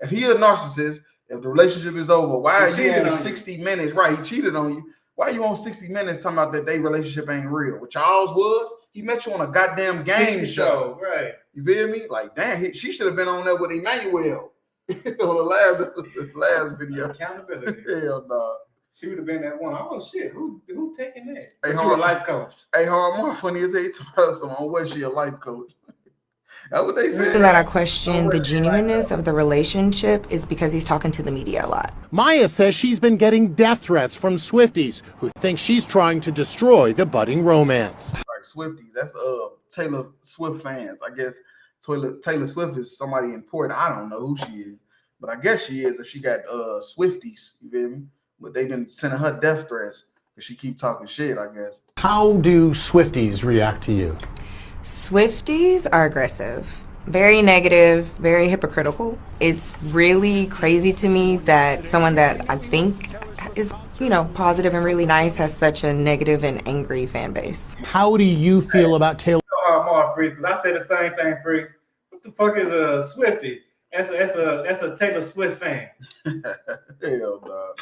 Speaker 6: If he a narcissist, if the relationship is over, why are you on 60 Minutes? Right, he cheated on you. Why are you on 60 Minutes talking about that they relationship ain't real? What y'all's was, he met you on a goddamn game show.
Speaker 7: Right.
Speaker 6: You feel me? Like, damn, she should have been on there with Emmanuel on the last video.
Speaker 7: Accountability.
Speaker 6: Hell no.
Speaker 7: She would have been that one. Oh shit, who's taking that?
Speaker 6: Hey,
Speaker 7: you a life coach.
Speaker 6: Hey, hard more funny as they told us on was she a life coach? That's what they said.
Speaker 14: That I question the genuineness of the relationship is because he's talking to the media a lot.
Speaker 13: Maya says she's been getting death threats from Swifties who think she's trying to destroy the budding romance.
Speaker 6: Like Swifties, that's Taylor Swift fans. I guess Taylor Swift is somebody important. I don't know who she is, but I guess she is if she got Swifties. You feel me? But they've been sending her death threats because she keep talking shit, I guess.
Speaker 15: How do Swifties react to you?
Speaker 14: Swifties are aggressive, very negative, very hypocritical. It's really crazy to me that someone that I think is, positive and really nice has such a negative and angry fan base.
Speaker 15: How do you feel about Taylor?
Speaker 7: Because I say the same thing, Freak. What the fuck is a Swiftie? That's a Taylor Swift fan.
Speaker 6: Hell no.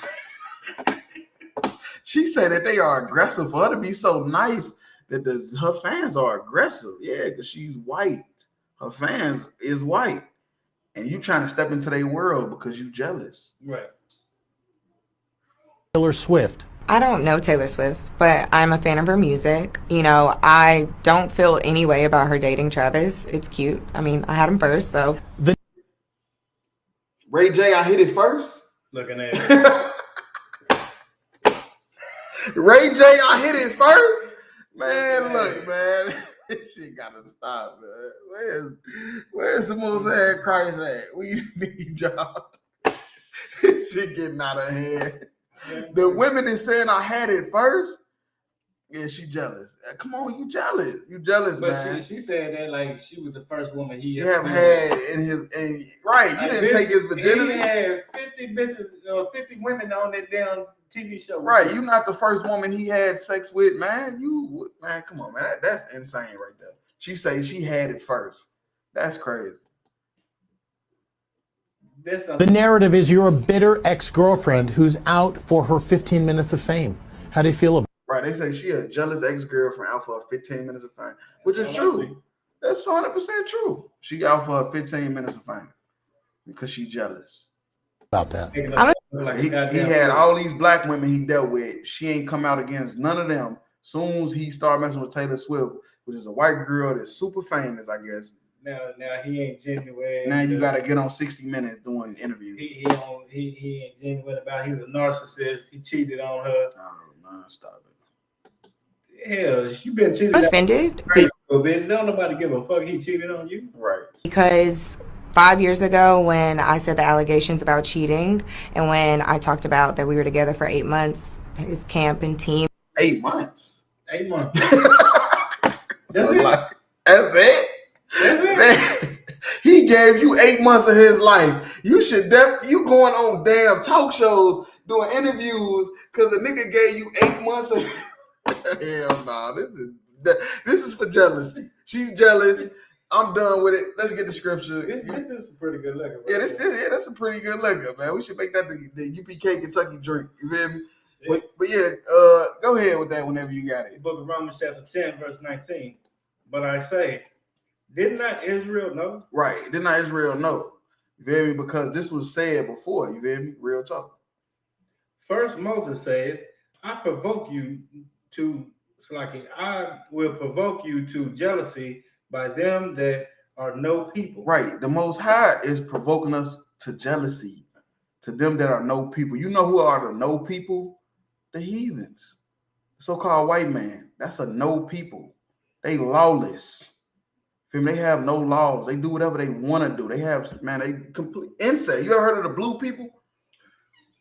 Speaker 6: She said that they are aggressive for her to be so nice. That her fans are aggressive, yeah, because she's white. Her fans is white, and you trying to step into their world because you jealous.
Speaker 7: Right.
Speaker 15: Taylor Swift.
Speaker 14: I don't know Taylor Swift, but I'm a fan of her music. I don't feel any way about her dating Travis. It's cute. I mean, I had him first, so.
Speaker 6: Ray J, I hit it first.
Speaker 7: Looking at it.
Speaker 6: Ray J, I hit it first. Man, look, man, this shit gotta stop, man. Where's the most head Christ at? We need y'all. This shit getting out of hand. The women is saying I had it first. Yeah, she jealous. Come on, you jealous. You jealous,
Speaker 7: but
Speaker 6: man.
Speaker 7: She said that like she was the first woman he
Speaker 6: have had in his right. You didn't take his virginity.
Speaker 7: He had 50 bitches, 50 women on that damn TV show.
Speaker 6: Right, you're not the first woman he had sex with, man. Man, come on, man. That's insane right there. She say she had it first. That's crazy.
Speaker 15: The narrative is you're a bitter ex-girlfriend who's out for her 15 minutes of fame. How do you feel about it?
Speaker 6: Right, they say she a jealous ex-girlfriend out for 15 minutes of fame, which is true. That's 100% true. She out for 15 minutes of fame because she jealous.
Speaker 15: About that.
Speaker 6: He had all these black women he dealt with. She ain't come out against none of them. Soon as he started messing with Taylor Swift, which is a white girl that's super famous, I guess.
Speaker 7: Now he ain't genuine.
Speaker 6: Now you gotta get on 60 Minutes doing interviews.
Speaker 7: He ain't genuine about. He's a narcissist. He cheated on her.
Speaker 6: Oh man, stop it.
Speaker 7: Hell, you been cheated.
Speaker 14: Offended.
Speaker 7: Bitch, don't nobody give a fuck. He cheated on you.
Speaker 6: Right.
Speaker 14: Because 5 years ago, when I said the allegations about cheating, and when I talked about that we were together for 8 months, his camp and team.
Speaker 6: 8 months.
Speaker 7: 8 months.
Speaker 6: That's it. That's it. He gave you 8 months of his life. You should you going on damn talk shows doing interviews because the nigga gave you 8 months of. Hell no, this is for jealousy. She's jealous. I'm done with it. Let's get the scripture.
Speaker 7: This is a pretty good liquor.
Speaker 6: Yeah, that's a pretty good liquor, man. We should make that the UPK Kentucky drink. You feel me? But yeah, go ahead with that whenever you got it.
Speaker 7: Book of Romans chapter 10, verse 19. But I say, did not Israel know?
Speaker 6: Right. Did not Israel know? You feel me? Because this was said before. You feel me? Real talk.
Speaker 7: First Moses said, I provoke you to, I will provoke you to jealousy by them that are no people.
Speaker 6: Right. The Most High is provoking us to jealousy, to them that are no people. You know who are the no people? The heathens. So-called white man. That's a no people. They lawless. They have no laws. They do whatever they want to do. They have, man, they complete incest. You ever heard of the blue people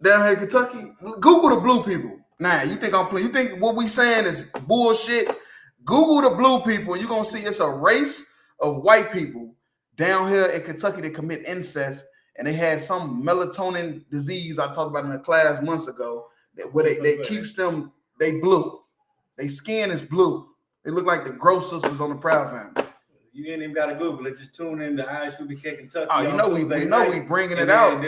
Speaker 6: down here in Kentucky? Google the blue people. Nah, you think I'm playing? You think what we saying is bullshit? Google the blue people, and you're gonna see it's a race of white people down here in Kentucky that commit incest, and they had some melatonin disease I talked about in the class months ago, where they keeps them, they blue. Their skin is blue. They look like the Gross Sisters on the Proud Family.
Speaker 7: You ain't even got to Google it. Just tune in to ISUBK Kentucky.
Speaker 6: Oh, you know we bringing it out.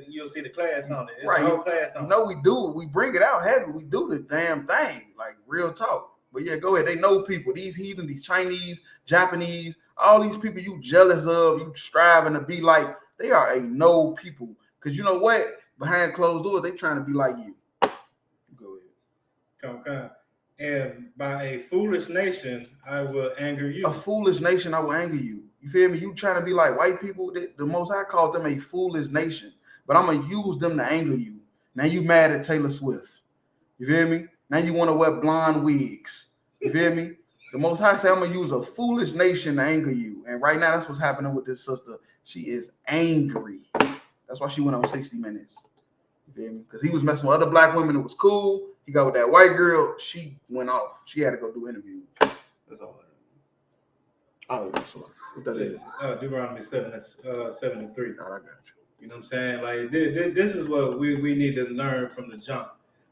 Speaker 7: You'll see the class on it. It's
Speaker 6: right.
Speaker 7: a whole class on it.
Speaker 6: No, we do. We bring it out heavy. We do the damn thing. Like real talk. But yeah, go ahead. They know people. These heathen, these Chinese, Japanese, all these people you jealous of, you striving to be like, they are a no people. Because you know what? Behind closed doors, they trying to be like you. Go ahead.
Speaker 7: Come. And by a foolish nation, I will anger you.
Speaker 6: A foolish nation, I will anger you. You feel me? You trying to be like white people. The Most High called them a foolish nation. But I'm going to use them to anger you. Now you mad at Taylor Swift. You feel me? Now you want to wear blonde wigs. You feel me? The Most High said, I'm going to use a foolish nation to anger you. And right now, that's what's happening with this sister. She is angry. That's why she went on 60 Minutes. You feel me? Because he was messing with other black women. It was cool. He got with that white girl. She went off. She had to go do interviews. That's all. Oh, so what that is?
Speaker 7: Deuteronomy 7:3.
Speaker 6: God, I got you.
Speaker 7: You know what I'm saying? Like this is what we need to learn from the jump.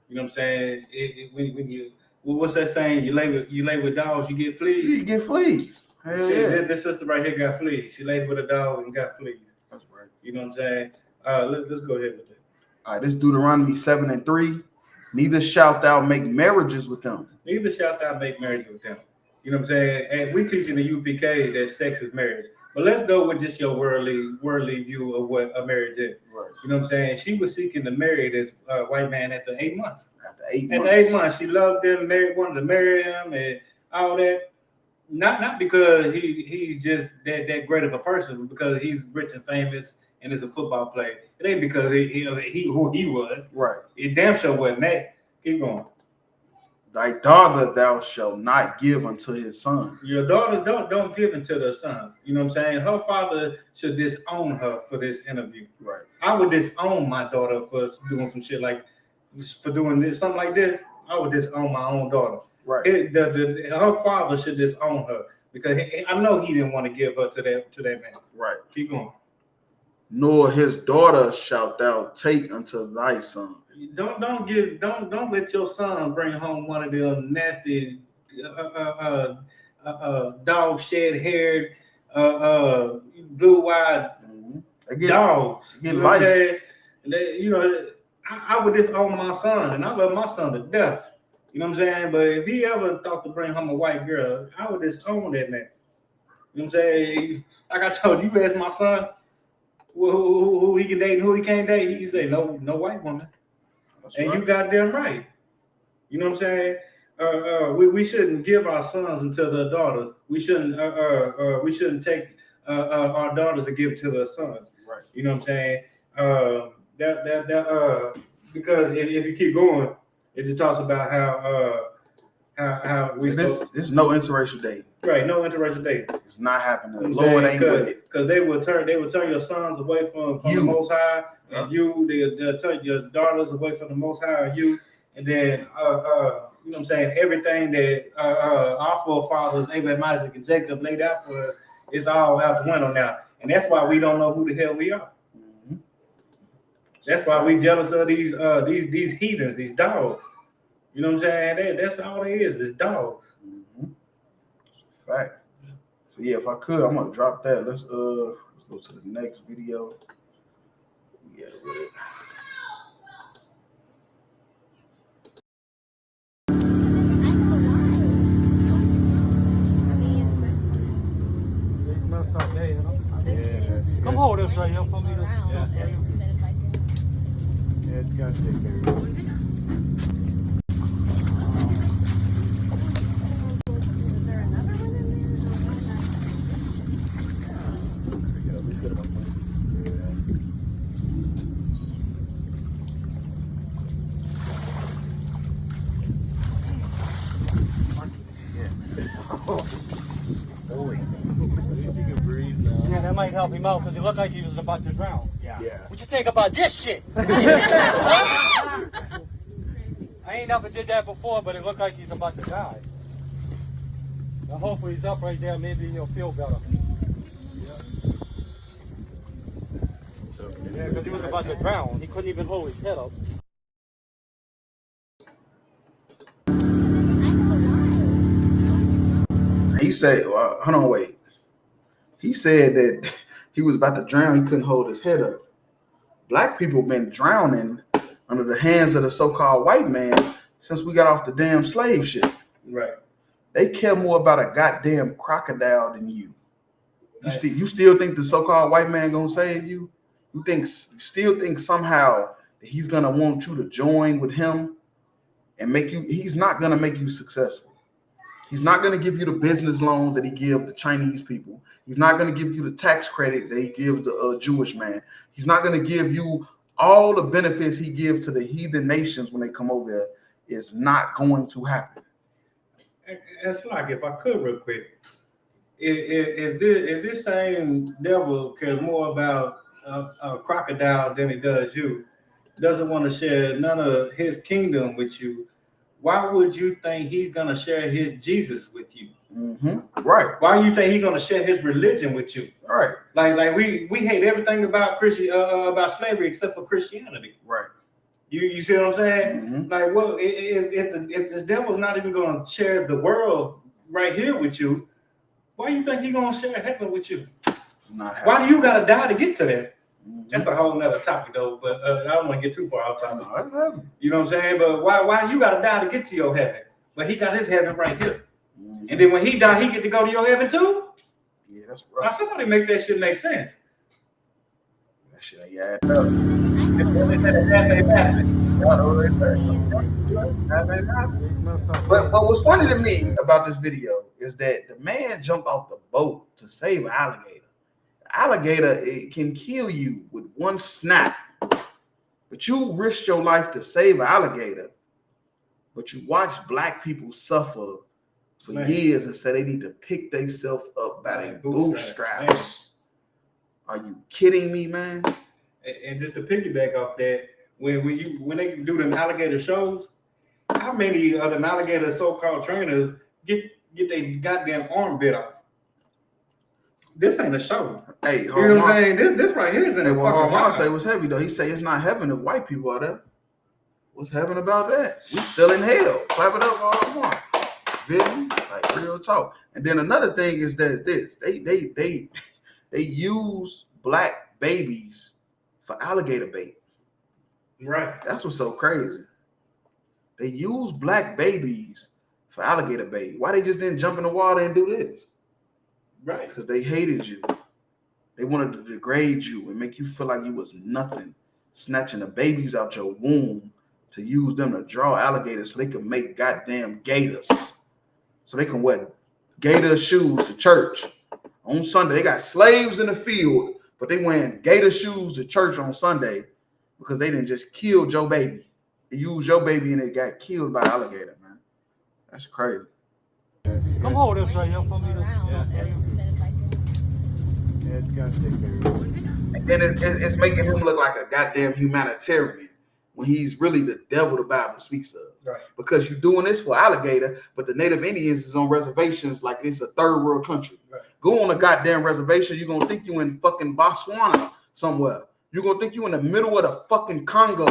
Speaker 7: You know what I'm saying? When you what's that saying? You lay with dogs, you get fleas.
Speaker 6: You get fleas. Hell yeah.
Speaker 7: This sister right here got fleas. She laid with a dog and got fleas.
Speaker 6: That's right.
Speaker 7: You know what I'm saying? Let's go ahead with it.
Speaker 6: All right, this Deuteronomy 7:3. Neither shalt thou make marriages with them.
Speaker 7: Neither shalt thou make marriage with them. You know what I'm saying? And we teaching the UPK that sex is marriage. But let's go with just your worldly view of what a marriage is.
Speaker 6: Right.
Speaker 7: You know what I'm saying? She was seeking to marry this white man after 8 months.
Speaker 6: After 8
Speaker 7: months.
Speaker 6: After 8 months.
Speaker 7: She loved him, wanted to marry him and all that. Not because he's just that great of a person, but because he's rich and famous and is a football player. It ain't because he who he was.
Speaker 6: Right.
Speaker 7: It damn sure wasn't that. Keep going.
Speaker 6: Thy daughter thou shalt not give unto his son.
Speaker 7: Your daughters don't give unto their sons. You know what I'm saying? Her father should disown her for this interview.
Speaker 6: Right.
Speaker 7: I would disown my daughter for doing some shit for doing this, something like this. I would disown my own daughter.
Speaker 6: Right.
Speaker 7: Her father should disown her because I know he didn't want to give her to that man.
Speaker 6: Right.
Speaker 7: Keep going.
Speaker 6: Nor his daughter shalt thou take unto thy son.
Speaker 7: Don't let your son bring home one of them nasty dog shed haired blue-eyed dogs.
Speaker 6: Get lice.
Speaker 7: I would disown my son, and I love my son to death. You know what I'm saying? But if he ever thought to bring home a white girl, I would disown that man. You know what I'm saying? Like I told you, ask my son who he can date and who he can't date. He can say no white woman. That's and right. You goddamn right. You know what I'm saying? we shouldn't give our sons into their daughters. We shouldn't take our daughters and give it to their sons.
Speaker 6: Right.
Speaker 7: You know what I'm saying? Because if you keep going, it just talks about how we.
Speaker 6: There's no interracial dating.
Speaker 7: Right, no interracial dating.
Speaker 6: It's not happening. The
Speaker 7: You know
Speaker 6: Lord ain't with it.
Speaker 7: Because they will turn your sons away from the Most High, and they'll turn your daughters away from the Most High, and you, and then you know what I'm saying, everything that our forefathers Abraham, Isaac, and Jacob laid out for us is all out the window now, and that's why we don't know who the hell we are.
Speaker 6: Mm-hmm.
Speaker 7: That's why we jealous of these heathens, these dogs. You know what I'm saying? That's all it is dogs.
Speaker 6: Mm-hmm. Fact. So yeah, if I could, I'm gonna drop that. Let's go to the next video. Yeah, really.
Speaker 12: Come hold this right here for me. Yeah,
Speaker 11: you gotta take care of it.
Speaker 12: Yeah, that might help him out because he looked like he was about to drown.
Speaker 11: Yeah.
Speaker 12: What you think about this shit? I ain't never did that before, but it looked like he's about to die. Now hopefully he's up right there. Maybe he'll feel better. Yeah, because he was about to drown. He couldn't even hold his head up.
Speaker 6: He said, hold on, wait. He said that he was about to drown. He couldn't hold his head up. Black people been drowning under the hands of the so-called white man since we got off the damn slave ship.
Speaker 7: Right.
Speaker 6: They care more about a goddamn crocodile than you. You still think the so-called white man gonna save you? You still think somehow that he's gonna want you to join with him and make you? He's not gonna make you successful. He's not going to give you the business loans that he gives the Chinese people. He's not going to give you the tax credit that he gives the Jewish man. He's not going to give you all the benefits he gives to the heathen nations when they come over there. It's not going to happen.
Speaker 7: It's like, if I could real quick, if this same devil cares more about a crocodile than he does you, doesn't want to share none of his kingdom with you, why would you think he's gonna share his Jesus with you?
Speaker 6: Mm-hmm. Right.
Speaker 7: Why do you think he's gonna share his religion with you?
Speaker 6: Right.
Speaker 7: Like we hate everything about about slavery except for Christianity.
Speaker 6: Right.
Speaker 7: You see what I'm saying?
Speaker 6: Mm-hmm.
Speaker 7: Like, well, if this devil's not even gonna share the world right here with you, why do you think he's gonna share heaven with you? Why do you gotta die to get to that? Mm-hmm. That's a whole nother topic though, but I don't want to get too far off topic. You know what I'm saying? But why you gotta die to get to your heaven? But he got his heaven right here. Mm-hmm. And then when he died, he get to go to your heaven too?
Speaker 6: Yeah, that's right.
Speaker 7: Now somebody make that shit make sense.
Speaker 6: That shit ain't add up. But what's funny to me about this video is that the man jumped off the boat to save an alligator. Alligator, it can kill you with one snap, but you risk your life to save an alligator, but you watch black people suffer for years and say they need to pick themselves up by their bootstraps. Are you kidding me, man?
Speaker 7: And just to piggyback off that, when they do them alligator shows, how many of them alligator so-called trainers get their goddamn arm bit off? This ain't a show.
Speaker 6: Hey,
Speaker 7: you know what I'm saying? This right here isn't a fucking
Speaker 6: Harmon say it was heavy though. He say it's not heaven if white people are there. What's heaven about that? We still in hell. Clap it up all I want. Really? Like real talk. And then another thing is that they use black babies for alligator bait.
Speaker 7: Right.
Speaker 6: That's what's so crazy. They use black babies for alligator bait. Why they just didn't jump in the water and do this?
Speaker 7: Right.
Speaker 6: Because they hated you. They wanted to degrade you and make you feel like you was nothing. Snatching the babies out your womb to use them to draw alligators so they can make goddamn gators. So they can wear gator shoes to church. On Sunday, they got slaves in the field, but they wearing gator shoes to church on Sunday because they didn't just kill Joe Baby. They used Joe Baby and they got killed by alligator, man. That's crazy.
Speaker 12: Come hold this right here for me.
Speaker 11: It's gonna stay very.
Speaker 6: And then it's making him look like a goddamn humanitarian when he's really the devil the Bible speaks of.
Speaker 7: Right.
Speaker 6: Because you're doing this for alligator, but the Native Indians is on reservations like it's a third world country.
Speaker 7: Right.
Speaker 6: Go on a goddamn reservation, you're gonna think you in fucking Botswana somewhere. You're gonna think you in the middle of the fucking Congo.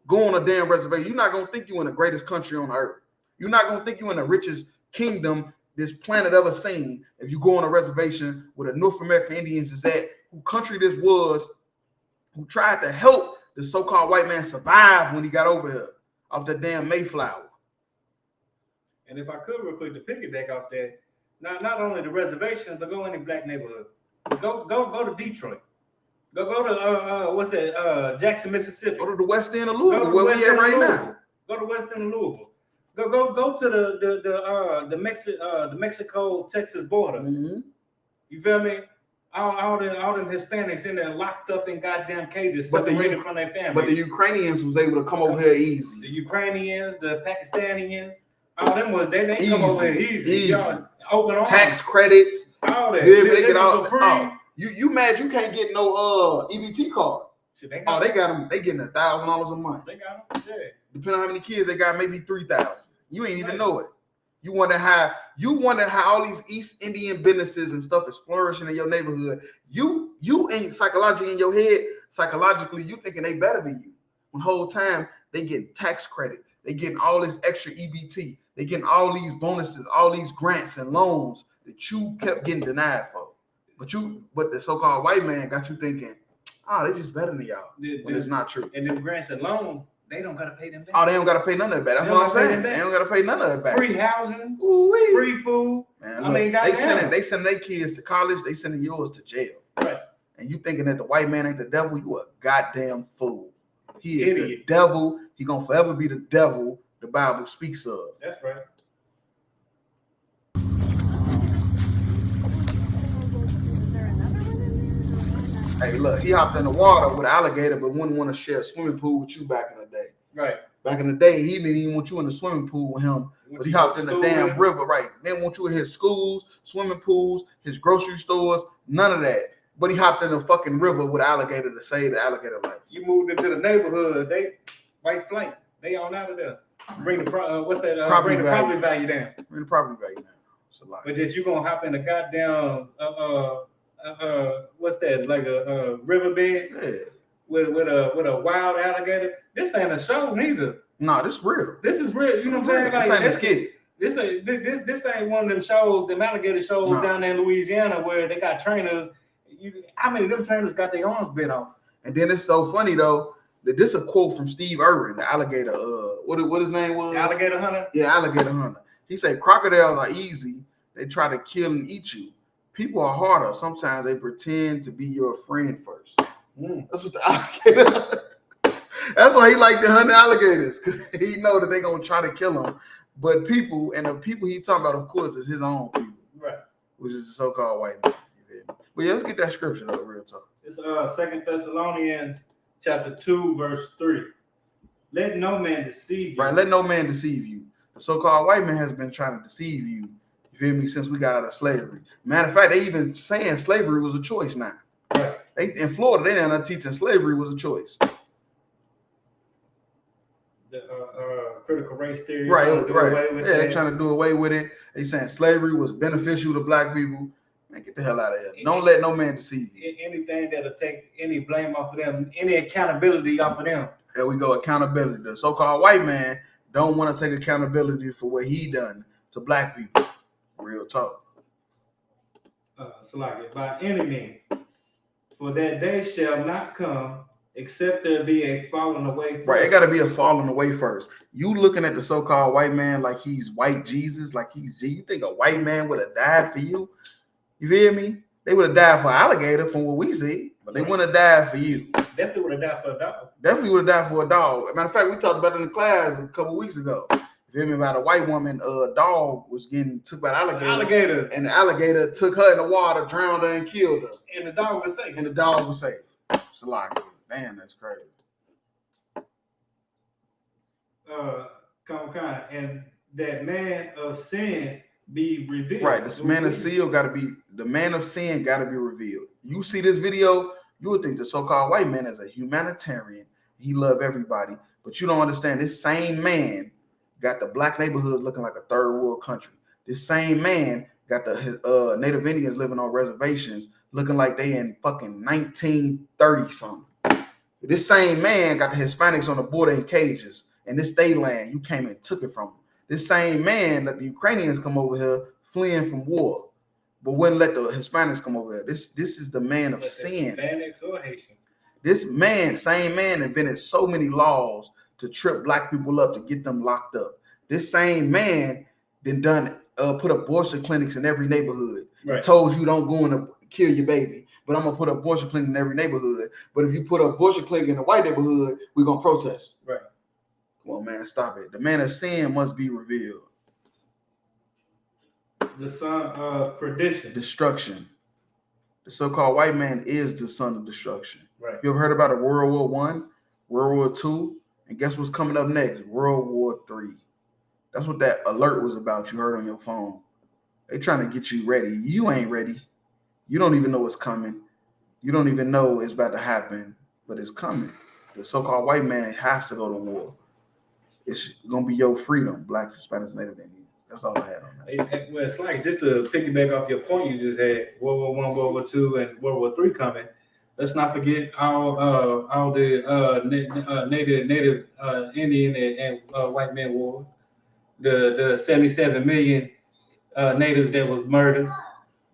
Speaker 6: Go on a damn reservation. You're not gonna think you in the greatest country on earth. You're not gonna think you in the richest kingdom this planet ever seen if you go on a reservation where the North American Indians is at, who country this was, who tried to help the so-called white man survive when he got over here off the damn Mayflower.
Speaker 7: And if I could real quick to piggyback off that, not only the reservations, but go in any black neighborhood. Go to Detroit. Go to what's that? Jackson, Mississippi.
Speaker 6: Go to the West End of Louisville, where we at right now.
Speaker 7: Go to West End of Louisville. Go to the Mexico Texas border.
Speaker 6: Mm-hmm.
Speaker 7: You feel me? All them Hispanics in there locked up in goddamn cages, separated from their family.
Speaker 6: But the Ukrainians was able to come over here easy.
Speaker 7: The Ukrainians, the Pakistanians, all them was they come over here easy. Y'all, open arms.
Speaker 6: Tax credits.
Speaker 7: All that.
Speaker 6: They get all
Speaker 7: free.
Speaker 6: Oh, you mad you can't get no EBT card?
Speaker 7: Shit, they
Speaker 6: got them. They getting $1,000 a month.
Speaker 7: They got them. Yeah.
Speaker 6: Depending on how many kids they got, maybe 3,000. You ain't even know it. You wonder how all these East Indian businesses and stuff is flourishing in your neighborhood. You ain't psychologically in your head. Psychologically, you thinking they better than you. When the whole time they getting tax credit, they getting all this extra EBT, they getting all these bonuses, all these grants and loans that you kept getting denied for. But the so-called white man got you thinking, oh, they just better than y'all. When it's not true.
Speaker 7: And them grants and loans, they don't gotta pay them back.
Speaker 6: Oh, they don't gotta pay none of it back. That's what I'm saying. They don't gotta pay none of it back.
Speaker 7: Free housing,
Speaker 6: ooh-wee.
Speaker 7: Free food.
Speaker 6: Man, look, they sending their kids to college, they sending yours to jail.
Speaker 7: Right.
Speaker 6: And you thinking that the white man ain't the devil, you a goddamn fool. He is the devil. He gonna forever be the devil the Bible speaks of.
Speaker 7: That's right.
Speaker 6: Hey, look, he hopped in the water with an alligator, but wouldn't want to share a swimming pool with you back in the day.
Speaker 7: Right.
Speaker 6: Back in the day, he didn't even want you in the swimming pool with him, but he hopped in the damn river, right? They didn't want you in his schools, swimming pools, his grocery stores, none of that. But he hopped in the fucking river with an alligator to save the alligator life.
Speaker 7: You moved into the neighborhood, they white flight, they on out of there. Bring the property value down.
Speaker 6: Bring the property value down. It's a lot.
Speaker 7: But just you gonna hop in a goddamn what's that, like a riverbed?
Speaker 6: Yeah.
Speaker 7: With a wild alligator. This ain't a show neither.
Speaker 6: No, this is real.
Speaker 7: This is real. You know what I'm saying? Like
Speaker 6: this ain't
Speaker 7: this ain't one of them shows, them alligator shows down there in Louisiana where they got trainers. How many of them trainers got their arms bit off?
Speaker 6: And then it's so funny though that this is a quote from Steve Irwin, the alligator. What his name was?
Speaker 7: Alligator hunter.
Speaker 6: Yeah, alligator hunter. He said crocodiles are easy. They try to kill and eat you. People are harder. Sometimes they pretend to be your friend first. That's what the alligator. That's why he like to hunt alligators, because he know that they gonna try to kill him. But people, and the people he talking about, of course, is his own people,
Speaker 7: right?
Speaker 6: Which is the so-called white man. But yeah, let's get that scripture though, real talk.
Speaker 7: It's 2 Thessalonians chapter 2, verse 3. Let no man deceive you.
Speaker 6: Right, let no man deceive you. The so-called white man has been trying to deceive you. You feel me? Since we got out of slavery. Matter of fact, they even saying slavery was a choice now.
Speaker 7: Right.
Speaker 6: In Florida, they not teaching slavery was a choice.
Speaker 7: The critical race theory.
Speaker 6: Right. They're trying to do away with it. They saying slavery was beneficial to black people. Man, get the hell out of here. Don't let no man deceive you.
Speaker 7: Anything that'll take any blame off of them, any accountability off of them.
Speaker 6: There we go, accountability. The so-called white man don't want to take accountability for what he done to black people. Real talk.
Speaker 7: By any means, for that day shall not come except there be a falling away first.
Speaker 6: Right, it got to be a falling away first. You looking at the so-called white man like he's white Jesus, like he's G. You think a white man would have died for you? You feel me? They would have died for alligator from what we see, but they wouldn't have died for you.
Speaker 7: Definitely would have died for a dog.
Speaker 6: Definitely would have died for a dog. Matter of fact, we talked about it in the class a couple weeks ago. You feel me? About a white woman, dog was getting took by an alligator. And the alligator took her in the water, drowned her, and killed her.
Speaker 7: And the dog was safe.
Speaker 6: It's a lot. Damn, that's crazy.
Speaker 7: And that man of sin be revealed.
Speaker 6: Right, the man of sin gotta be revealed. You see this video, you would think the so-called white man is a humanitarian. He love everybody, but you don't understand. This same man got the black neighborhoods looking like a third world country. This same man got the Native Indians living on reservations looking like they in fucking 1930 something. This same man got the Hispanics on the border in cages, and this they land. You came and took it from them. This same man let the Ukrainians come over here fleeing from war, but wouldn't let the Hispanics come over here. This is the man of sin.
Speaker 7: Hispanics or Haitians.
Speaker 6: This same man invented so many laws to trip black people up, to get them locked up. This same man put abortion clinics in every neighborhood. Right. Told you don't go in to kill your baby, but I'm gonna put an abortion clinic in every neighborhood. But if you put an abortion clinic in the white neighborhood, we're gonna protest.
Speaker 7: Right.
Speaker 6: Come on, man, stop it. The man of sin must be revealed.
Speaker 7: The son of perdition.
Speaker 6: Destruction. The so-called white man is the son of destruction.
Speaker 7: Right.
Speaker 6: You ever heard about a World War I, World War II, and guess what's coming up next? World War III. That's what that alert was about. You heard on your phone. They trying to get you ready. You ain't ready. You don't even know what's coming. You don't even know it's about to happen, but it's coming. The so-called white man has to go to war. It's gonna be your freedom, blacks, Hispanics, Native Indians. That's all I had on that.
Speaker 7: Well, it's like, just to piggyback off your point you just had, World War I, World War II, and World War III coming. Let's not forget all the Native Indian and white men wars. The 77 million natives that was murdered.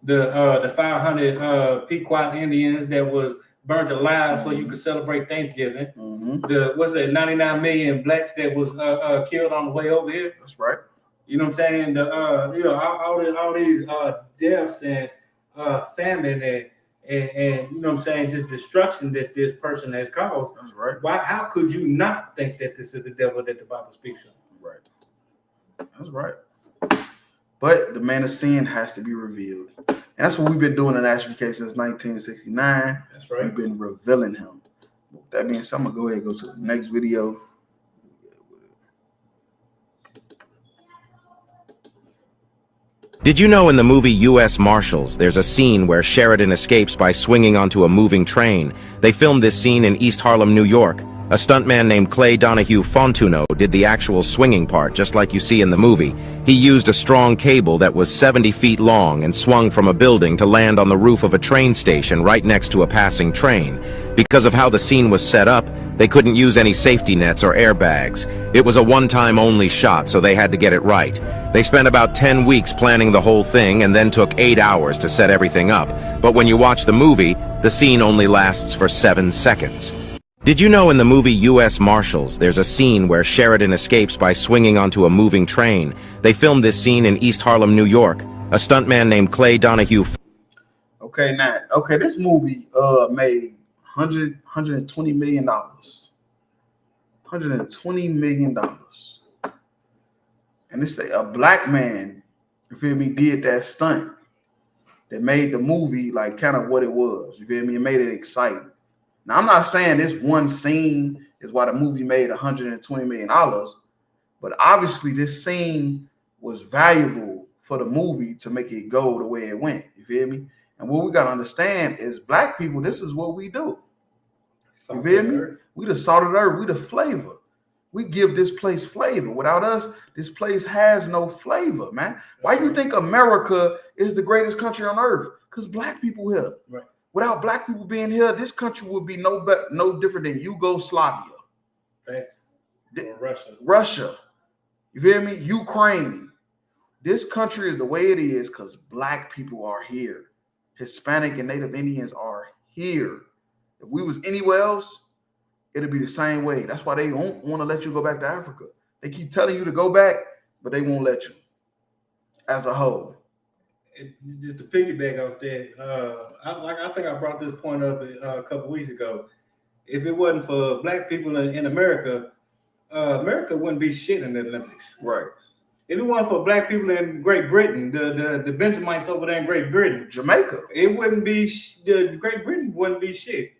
Speaker 7: The 500 Pequot Indians that was burnt alive so you could celebrate Thanksgiving. The 99 million blacks that was killed on the way over here.
Speaker 6: That's right.
Speaker 7: You know what I'm saying? All these deaths and famine and you know what I'm saying, just destruction that this person has caused.
Speaker 6: That's right.
Speaker 7: How could you not think that this is the devil that the Bible speaks of?
Speaker 6: Right. That's right. But the man of sin has to be revealed. And that's what we've been doing in Ashby case since 1969.
Speaker 7: That's right.
Speaker 6: We've been revealing him. With that being said, I'm going to go ahead and go to the next video.
Speaker 9: Did you know in the movie U.S. Marshals, there's a scene where Sheridan escapes by swinging onto a moving train? They filmed this scene in East Harlem, New York. A stuntman named Clay Donahue Fontuno did the actual swinging part, just like you see in the movie. He used a strong cable that was 70 feet long and swung from a building to land on the roof of a train station right next to a passing train. Because of how the scene was set up, they couldn't use any safety nets or airbags. It was a one-time only shot, so they had to get it right. They spent about 10 weeks planning the whole thing and then took 8 hours to set everything up. But when you watch the movie, the scene only lasts for 7 seconds. Did you know in the movie U.S. Marshals, there's a scene where Sheridan escapes by swinging onto a moving train? They filmed this scene in East Harlem, New York. A stuntman named Clay Donahue...
Speaker 6: This movie made $120 million. $120 million. And they say a black man, you feel me, did that stunt that made the movie like kind of what it was. You feel me? It made it exciting. Now, I'm not saying this one scene is why the movie made $120 million, but obviously this scene was valuable for the movie to make it go the way it went. You feel me? And what we got to understand is black people, this is what we do. You feel me? We the salt of the earth. We the flavor. We give this place flavor. Without us, this place has no flavor, man. Why you think America is the greatest country on earth? Because black people here.
Speaker 7: Right.
Speaker 6: Without black people being here, this country would be no different than Yugoslavia.
Speaker 7: Thanks. Or
Speaker 6: Russia. You feel me? Ukraine. This country is the way it is because black people are here. Hispanic and Native Indians are here. If we was anywhere else, it'll be the same way. That's why they won't want to let you go back to Africa. They keep telling you to go back, but they won't let you as a whole.
Speaker 7: Just to piggyback off that, I think I brought this point up a couple weeks ago. if it wasn't for black people in America, America wouldn't be shit in the Olympics.
Speaker 6: Right.
Speaker 7: If it wasn't for black people in Great Britain, the Benjamites over there in Great Britain,
Speaker 6: Jamaica,
Speaker 7: it wouldn't be the Great Britain wouldn't be shit.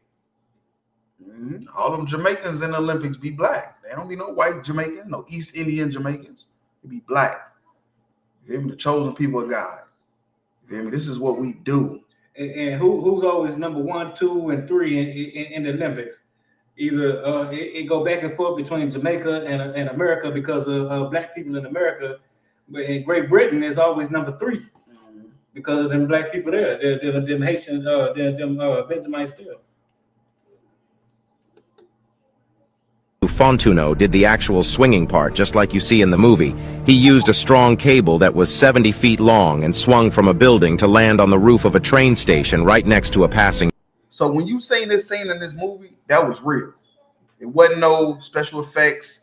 Speaker 6: Mm-hmm. All them Jamaicans in the Olympics be black. They don't be no white Jamaicans, no East Indian Jamaicans. They be black. You feel me? The chosen people of God. You feel me? This is what we do.
Speaker 7: And who's always number 1, 2, and 3 in the Olympics? Either it go back and forth between Jamaica and America because of black people in America, but in Great Britain is always number 3 because of them black people there. Them Haitians, them Benjamites there.
Speaker 17: Fontuno did the actual swinging part, just like you see in the movie. He used a strong cable that was 70 feet long and swung from a building to land on the roof of a train station right next to a passing.
Speaker 6: So when you seen this scene in this movie, that was real. It wasn't no special effects.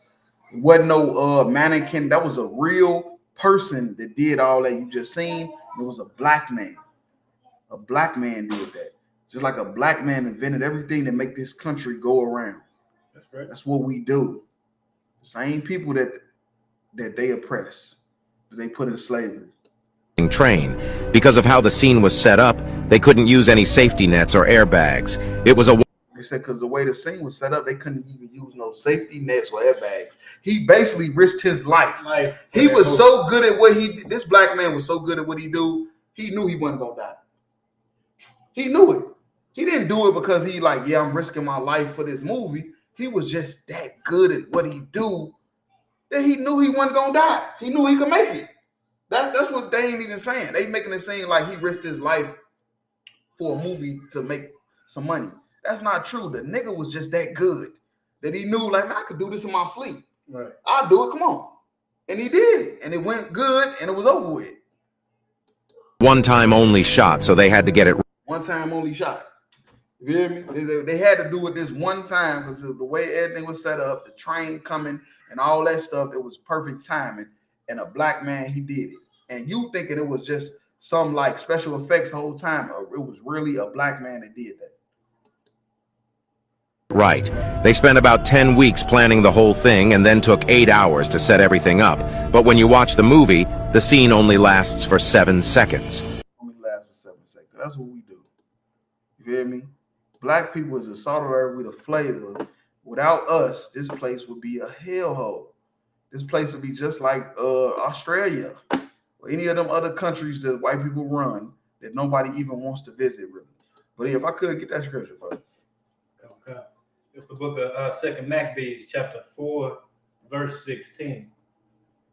Speaker 6: It wasn't no mannequin. That was a real person that did all that you just seen. It was a black man. A black man did that. Just like a black man invented everything to make this country go around.
Speaker 7: That's right.
Speaker 6: That's what we do. The same people that they oppress, that they put in slavery.
Speaker 17: Train. Because of how the scene was set up, they couldn't use any safety nets or airbags. It was a...
Speaker 6: They said because the way the scene was set up, they couldn't even use no safety nets or airbags. He basically risked his life. He was so good at what he did. This black man was so good at what he do. He knew he wasn't gonna die. He knew it. He didn't do it because he like, yeah, I'm risking my life for this movie. He was just that good at what he do that he knew he wasn't gonna die. He knew he could make it. That's what they ain't even saying. They making it seem like he risked his life for a movie to make some money. That's not true. The nigga was just that good that he knew, like, man, I could do this in my sleep.
Speaker 7: Right.
Speaker 6: I'll do it. Come on. And he did it. And it went good and it was over with.
Speaker 17: One-time only shot, so they had to get it.
Speaker 6: One time only shot. You feel me? They had to do it this one time because the way everything was set up, the train coming and all that stuff, it was perfect timing. And a black man, he did it. And you thinking it was just some like special effects the whole time. It was really a black man that did that.
Speaker 17: Right. They spent about 10 weeks planning the whole thing and then took 8 hours to set everything up. But when you watch the movie, the scene only lasts for 7 seconds.
Speaker 6: Only lasts for 7 seconds. That's what we do. You feel me? Black people is the salt of the earth, we the flavor. Without us, this place would be a hellhole. This place would be just like Australia or any of them other countries that white people run that nobody even wants to visit, really. But if I could get that scripture for you.
Speaker 7: Okay. It's the book of 2 Maccabees, chapter 4, verse 16.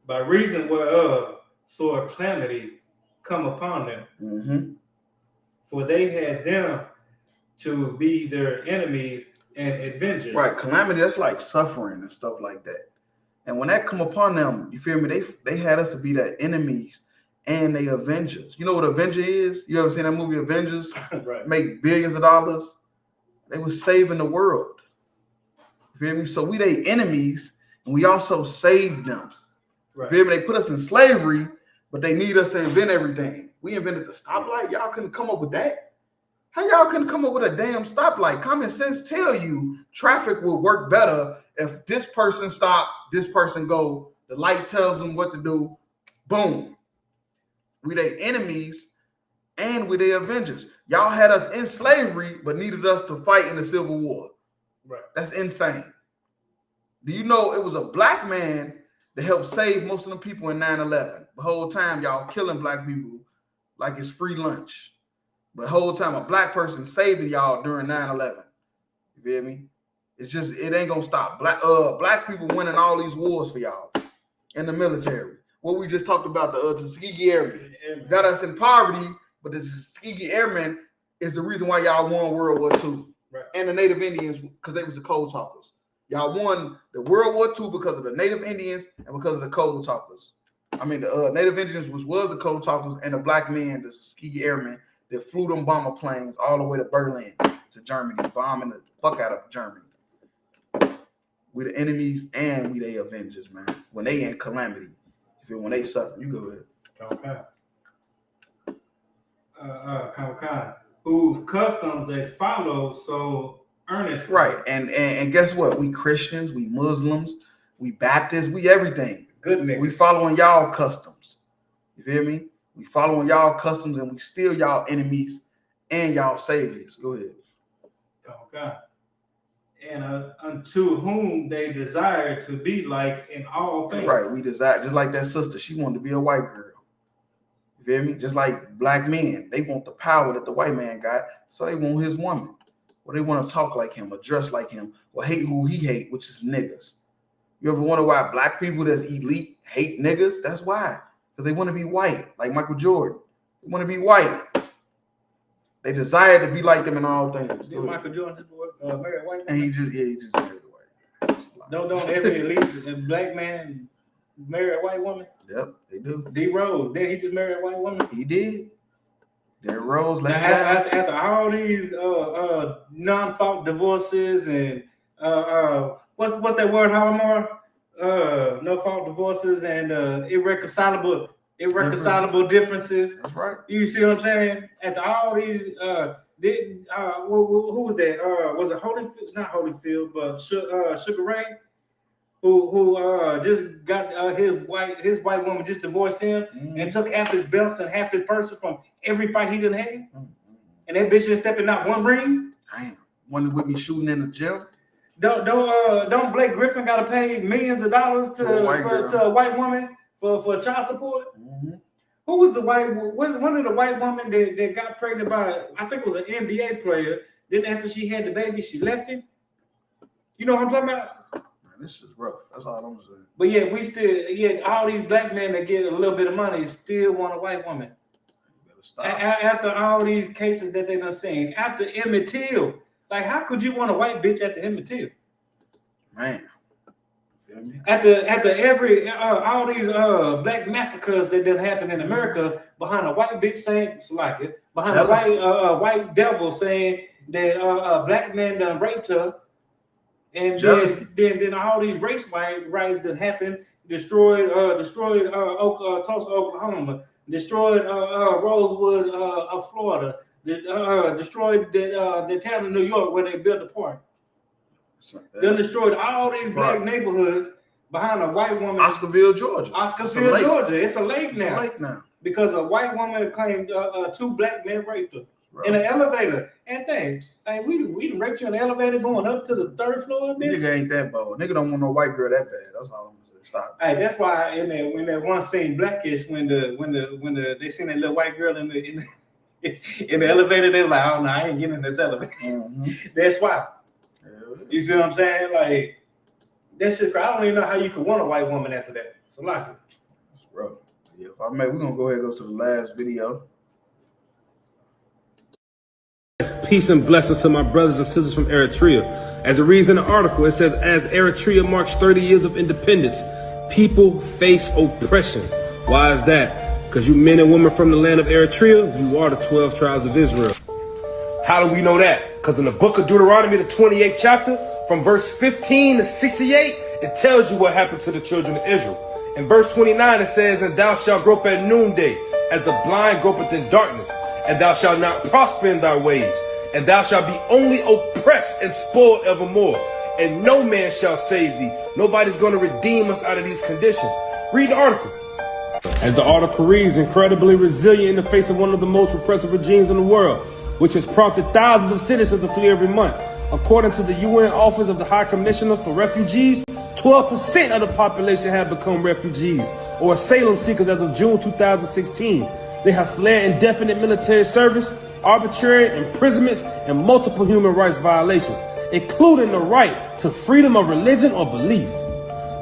Speaker 7: By reason whereof sore calamity come upon them,
Speaker 6: Mm-hmm.
Speaker 7: for they had them to be their enemies and avengers.
Speaker 6: Right, calamity, that's like suffering and stuff like that. And when that come upon them, you feel me? They had us to be their enemies and they avengers. You know what Avenger is? You ever seen that movie Avengers?
Speaker 7: Right.
Speaker 6: Make billions of dollars. They were saving the world. You feel me? So we they enemies and we also saved them.
Speaker 7: Right.
Speaker 6: You feel me? They put us in slavery, but they need us to invent everything. We invented the stoplight. Y'all couldn't come up with that. How y'all couldn't come up with a damn stoplight? Common sense tell you traffic will work better if this person stop, this person go. The light tells them what to do. Boom. We they enemies and we they avengers. Y'all had us in slavery, but needed us to fight in the Civil War.
Speaker 7: Right.
Speaker 6: That's insane. Do you know it was a black man that helped save most of the people in 9/11? The whole time y'all killing black people like it's free lunch. But the whole time a black person saving y'all during 9/11. You feel me? It's just, it ain't gonna stop. Black people winning all these wars for y'all in the military. What we just talked about, the Tuskegee Airmen. Got us in poverty, but the Tuskegee Airmen is the reason why y'all won World War II.
Speaker 7: Right.
Speaker 6: And the Native Indians, because they was the code talkers. Y'all won the World War II because of the Native Indians and because of the code talkers. I mean, the Native Indians was the code talkers, and the black men, the Tuskegee Airmen, that flew them bomber planes all the way to Berlin, to Germany, bombing the fuck out of Germany. We the enemies and we the avengers, man. When they in calamity, you feel, when they suffer, you go ahead.
Speaker 7: Whose customs they follow, so earnestly.
Speaker 6: Right, and guess what? We Christians, we Muslims, we Baptists, we everything.
Speaker 7: Good niggas.
Speaker 6: We following y'all customs. You feel me? We following y'all customs, and we still y'all enemies and y'all saviors. Go ahead.
Speaker 7: Okay. And unto whom they desire to be like in all things.
Speaker 6: Right, we desire, just like that sister, she wanted to be a white girl. You feel me? Just like black men, they want the power that the white man got, so they want his woman. Or they want to talk like him, or dress like him, or hate who he hate, which is niggas. You ever wonder why black people that's elite hate niggas? That's why. Because they want to be white, like Michael Jordan. They want to be white. They desire to be like them in all things.
Speaker 7: Did Michael Jordan just marry a white woman?
Speaker 6: And he just married a white.
Speaker 7: Don't every elite black man marry a white woman?
Speaker 6: Yep, they do.
Speaker 7: D Rose, did he just marry a white woman?
Speaker 6: He did. Derrick Rose.
Speaker 7: Now, after all these non-fault divorces and what's that word, Howard? No fault divorces and irreconcilable differences.
Speaker 6: That's right.
Speaker 7: You see what I'm saying? After all these, who was that? Was it Holyfield? Not Holyfield, but Sugar Ray, who just got his white woman just divorced him and took half his belts and half his purses from every fight he done had, and that bitch just stepping out one ring.
Speaker 6: Damn, one with me shooting in the jail.
Speaker 7: Don't Blake Griffin gotta pay millions of dollars to a white woman for child support? Who was the one of the white women that got pregnant by, I think it was an NBA player? Then after she had the baby, she left him. You know what I'm talking about?
Speaker 6: Man, this is rough. That's all I'm saying.
Speaker 7: But yeah, we still, all these black men that get a little bit of money still want a white woman. After all these cases that they done seen, after Emmett Till, like how could you want a white bitch after Emmett Till?
Speaker 6: Man.
Speaker 7: After every all these black massacres that done happen in America, behind a white bitch saying like it, behind a white devil saying that a black man done raped her, and then all these race riots that happened, destroyed Tulsa, Oklahoma, destroyed Rosewood, Florida, destroyed the town of New York where they built the park. Then destroyed all these black neighborhoods behind a white woman.
Speaker 6: Oscarville, Georgia.
Speaker 7: Oscarville, Georgia. It's a lake now.
Speaker 6: It's a lake now.
Speaker 7: Because a white woman claimed two black men raped her in an elevator. And like we done raped you in the elevator going up to the third floor. Bitch.
Speaker 6: Nigga ain't that bold. Nigga don't want no white girl that bad. That's all I'm saying. Stop.
Speaker 7: Hey, that's why when that one scene Blackish, when they seen that little white girl in the elevator, they're like, oh no, I ain't getting in this elevator. That's why. You see what I'm saying? Like that shit. I don't even know how you could want a white woman after that. So like it.
Speaker 6: Bro, yeah. If I may, we're gonna go ahead and go to the last video.
Speaker 18: Peace and blessings to my brothers and sisters from Eritrea. As it reads in the article, it says, as Eritrea marks 30 years of independence, people face oppression. Why is that? Because you men and women from the land of Eritrea, you are the 12 tribes of Israel. How do we know that? Because in the book of Deuteronomy, the 28th chapter, from verse 15 to 68, it tells you what happened to the children of Israel. In verse 29, it says, and thou shalt grope at noonday, as the blind gropeth in darkness, and thou shalt not prosper in thy ways, and thou shalt be only oppressed and spoiled evermore, and no man shall save thee. Nobody's going to redeem us out of these conditions. Read the article. As the article reads, incredibly resilient in the face of one of the most repressive regimes in the world, which has prompted thousands of citizens to flee every month. According to the UN Office of the High Commissioner for Refugees, 12% of the population have become refugees or asylum seekers as of June 2016. They have fled indefinite military service, arbitrary imprisonments, and multiple human rights violations, including the right to freedom of religion or belief.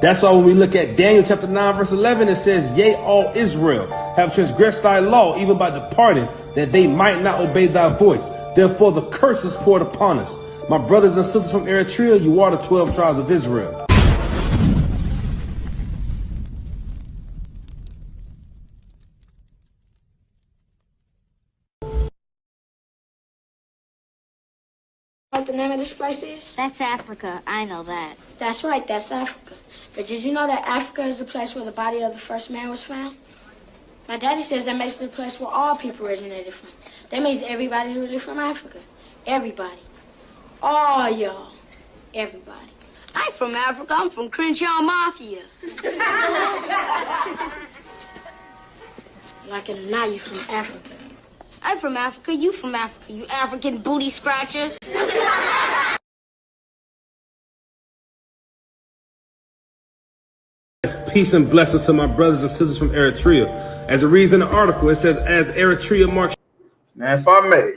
Speaker 18: That's why when we look at Daniel chapter 9 verse 11, it says, yea, all Israel have transgressed thy law, even by departing, that they might not obey thy voice. Therefore the curse is poured upon us. My brothers and sisters from Eritrea, you are the 12 tribes of Israel.
Speaker 19: What the name of this place is? That's Africa. I know that. That's right, that's Africa. But did you know that Africa is the place where the body of the first man was found? My daddy says that makes it the place where all people originated from. That means everybody's really from Africa. Everybody. All y'all. Everybody. I ain't from Africa. I'm from Crenshaw Mafia. Like it or not, you from Africa. I'm from Africa. You from Africa. You African booty scratcher.
Speaker 18: Peace and blessings to my brothers and sisters from Eritrea. As it reads in the article, it says, as Eritrea marks...
Speaker 6: Now, if I may,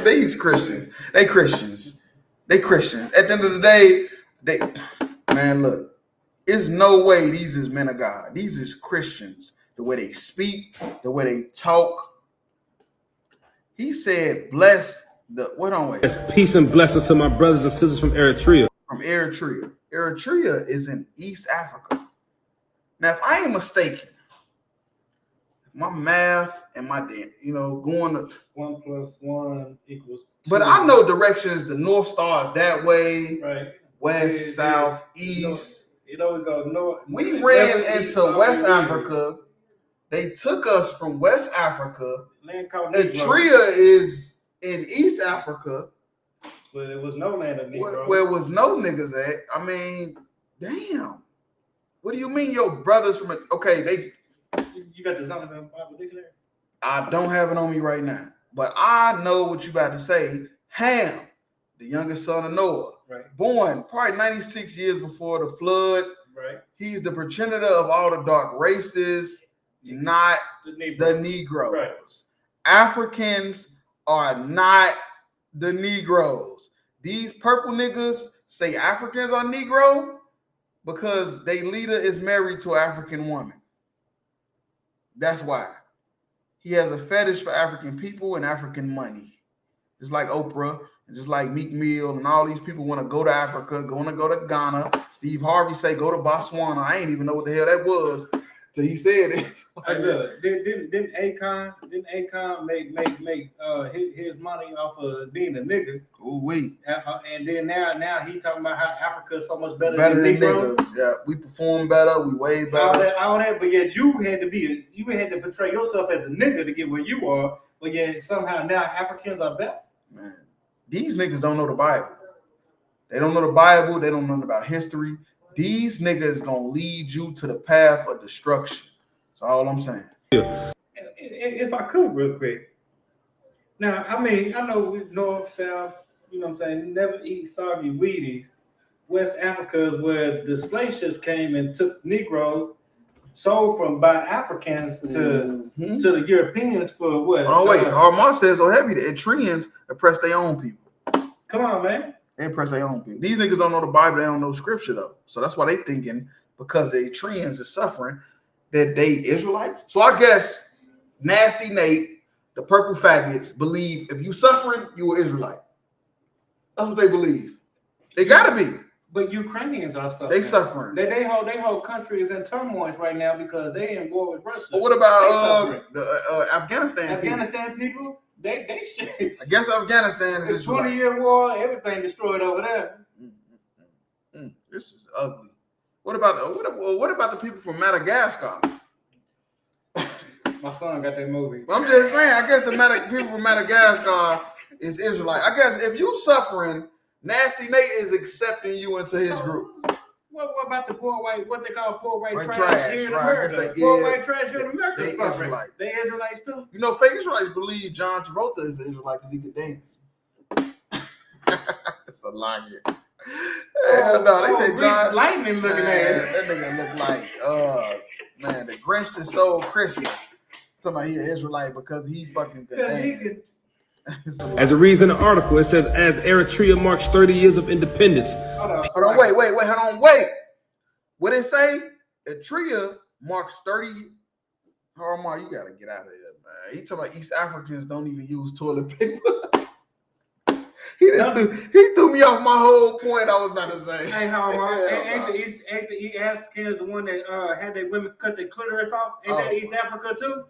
Speaker 6: these Christians. They Christians. At the end of the day, man, look, there's no way these is men of God. These is Christians. The way they speak, the way they talk. He said, bless the, what on way?
Speaker 18: Peace and blessings to my brothers and sisters from Eritrea.
Speaker 6: From Eritrea. Eritrea is in East Africa. Now, if I ain't mistaken, my math and my, going to
Speaker 7: 1 + 1 = 2.
Speaker 6: But I know directions. The North Star is that way.
Speaker 7: Right.
Speaker 6: West, south, east.
Speaker 7: We go north.
Speaker 6: We ran into West Africa. They took us from West Africa. Eritrea is in East Africa.
Speaker 7: But there was no land of Negroes.
Speaker 6: Where was no niggas at. I mean, damn. What do you mean your brothers from... Okay,
Speaker 7: You got the Zondervan Bible Dictionary?
Speaker 6: I don't have it on me right now. But I know what you about to say. Ham, the youngest son of Noah.
Speaker 7: Right.
Speaker 6: Born probably 96 years before the flood.
Speaker 7: Right.
Speaker 6: He's the progenitor of all the dark races, not the Negroes.
Speaker 7: Right.
Speaker 6: Africans are not the Negroes. These purple niggas say Africans are Negro because their leader is married to an African woman. That's why. He has a fetish for African people and African money. Just like Oprah, and just like Meek Mill, and all these people want to go to Africa, want to go to Ghana. Steve Harvey say go to Botswana. I ain't even know what the hell that was till he said it.
Speaker 7: Hey, look, didn't Akon make his money off of being a nigga?
Speaker 6: Ooh, wait.
Speaker 7: And then now he talking about how Africa is so much better
Speaker 6: than
Speaker 7: Negroes.
Speaker 6: Niggas. Yeah, we perform better, we way better.
Speaker 7: All that, but yet you had to portray yourself as a nigga to get where you are. But yet somehow now Africans are better.
Speaker 6: Man, these niggas don't know the Bible. They don't know the Bible. They don't know about history. These niggas gonna lead you to the path of destruction. That's all I'm saying.
Speaker 7: If I could, real quick. Now, I mean, I know North, South, you know what I'm saying, never eat soggy Wheaties. West Africa is where the slave ships came and took Negroes, sold from by Africans to the Europeans for what?
Speaker 6: Oh, wait. Armand says so heavy. The Eritreans oppress their own people.
Speaker 7: Come on, man.
Speaker 6: They oppress their own people. These niggas don't know the Bible. They don't know scripture, though. So that's why they thinking because the Eritreans is suffering that they Israelites. So I guess Nasty Nate, the purple faggots, believe if you suffering, you an Israelite. That's what they believe. They gotta be.
Speaker 7: But Ukrainians are suffering.
Speaker 6: They suffering.
Speaker 7: They whole country is in turmoil right now because they in war with Russia.
Speaker 6: But what about the Afghanistan?
Speaker 7: Afghanistan people? They shit.
Speaker 6: I guess Afghanistan is
Speaker 7: 20-year war. Everything destroyed over there.
Speaker 6: This is ugly. What about the people from Madagascar?
Speaker 7: My son got that movie.
Speaker 6: I'm just saying. I guess the people from Madagascar is Israelite. I guess if you suffering, Nasty Nate is accepting you into his group.
Speaker 7: What about the poor white? What they call poor white
Speaker 6: White
Speaker 7: trash here in America? Poor white trash here in America.
Speaker 6: They Israelites.
Speaker 7: They Israelites too.
Speaker 6: You know, fake Israelites believe John Travolta is an Israelite because he could dance. It's a lie here. No, they say John
Speaker 7: Lightning looking at
Speaker 6: that nigga look like man, the Grinch that stole Christmas. Talking about he an Israelite because he fucking could dance.
Speaker 18: As it reads in the article, it says, as Eritrea marks 30 years of independence.
Speaker 6: Hold on, wait. What it say? Eritrea marks 30. Omar, you gotta get out of here, man. He talking about East Africans don't even use toilet paper. He threw me off my whole point I was about to say.
Speaker 7: Hey, Omar, ain't the East Africans the one that had their women cut their clitoris off? Ain't that East Africa too?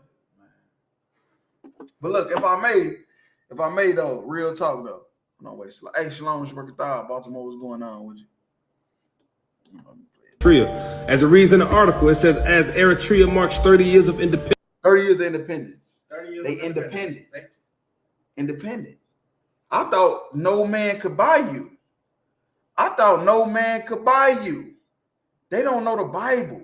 Speaker 6: But look, if I may though, real talk though. No wait, hey, Shalom, Shmurkatah, Baltimore, what's going on with you?
Speaker 18: Eritrea. As it reads in the article, it says, as Eritrea marks 30 years of independence.
Speaker 6: 30 years of independence.
Speaker 7: 30 years
Speaker 6: They
Speaker 7: of
Speaker 6: independent. Independent. I thought no man could buy you. I thought no man could buy you. They don't know the Bible.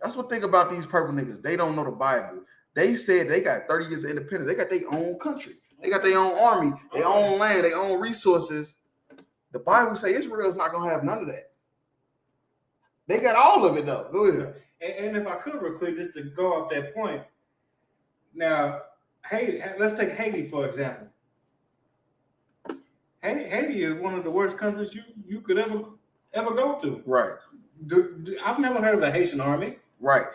Speaker 6: That's what think about these purple niggas. They don't know the Bible. They said they got 30 years of independence. They got their own country. They got their own army, their own land, their own resources. The Bible say Israel's not going to have none of that. They got all of it, though. Go ahead.
Speaker 7: And if I could real quick, just to go off that point. Now, Haiti, let's take Haiti, for example. Haiti is one of the worst countries you could ever go to.
Speaker 6: Right.
Speaker 7: I've never heard of the Haitian army.
Speaker 6: Right.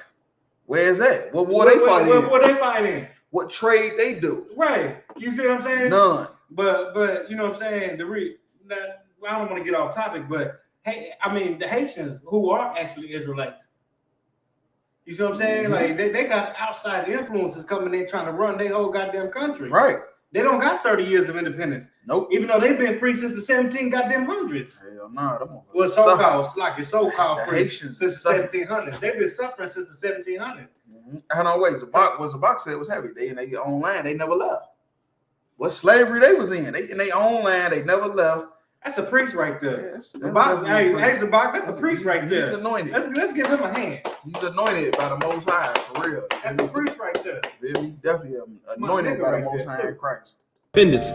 Speaker 6: Where is that? What war they fighting?
Speaker 7: What they fighting?
Speaker 6: What trade they do?
Speaker 7: Right. You see what I'm saying?
Speaker 6: None.
Speaker 7: But you know what I'm saying? I don't want to get off topic, but hey, I mean the Haitians who are actually Israelites. You see what I'm saying? Like they got outside influences coming in trying to run their whole goddamn country.
Speaker 6: Right.
Speaker 7: They don't got 30 years of independence.
Speaker 6: Nope.
Speaker 7: Even though they've been free since the 17 goddamn hundreds.
Speaker 6: Hell no.
Speaker 7: Well, so-called free
Speaker 6: Haitians
Speaker 7: since the 1700s. They've been suffering since the 1700s.
Speaker 6: I don't wait. Zabak said it was heavy. They in their own land. They never left. What slavery they was in? They in their own land. They never left.
Speaker 7: That's a priest right there.
Speaker 6: Yes,
Speaker 7: Zabak, hey, Zabak, that's a priest right there.
Speaker 6: He's anointed.
Speaker 7: Let's give him a hand.
Speaker 6: He's anointed by the Most High, for real.
Speaker 7: That's a priest right there.
Speaker 6: He's definitely anointed by the Most High in Christ.
Speaker 18: Independence.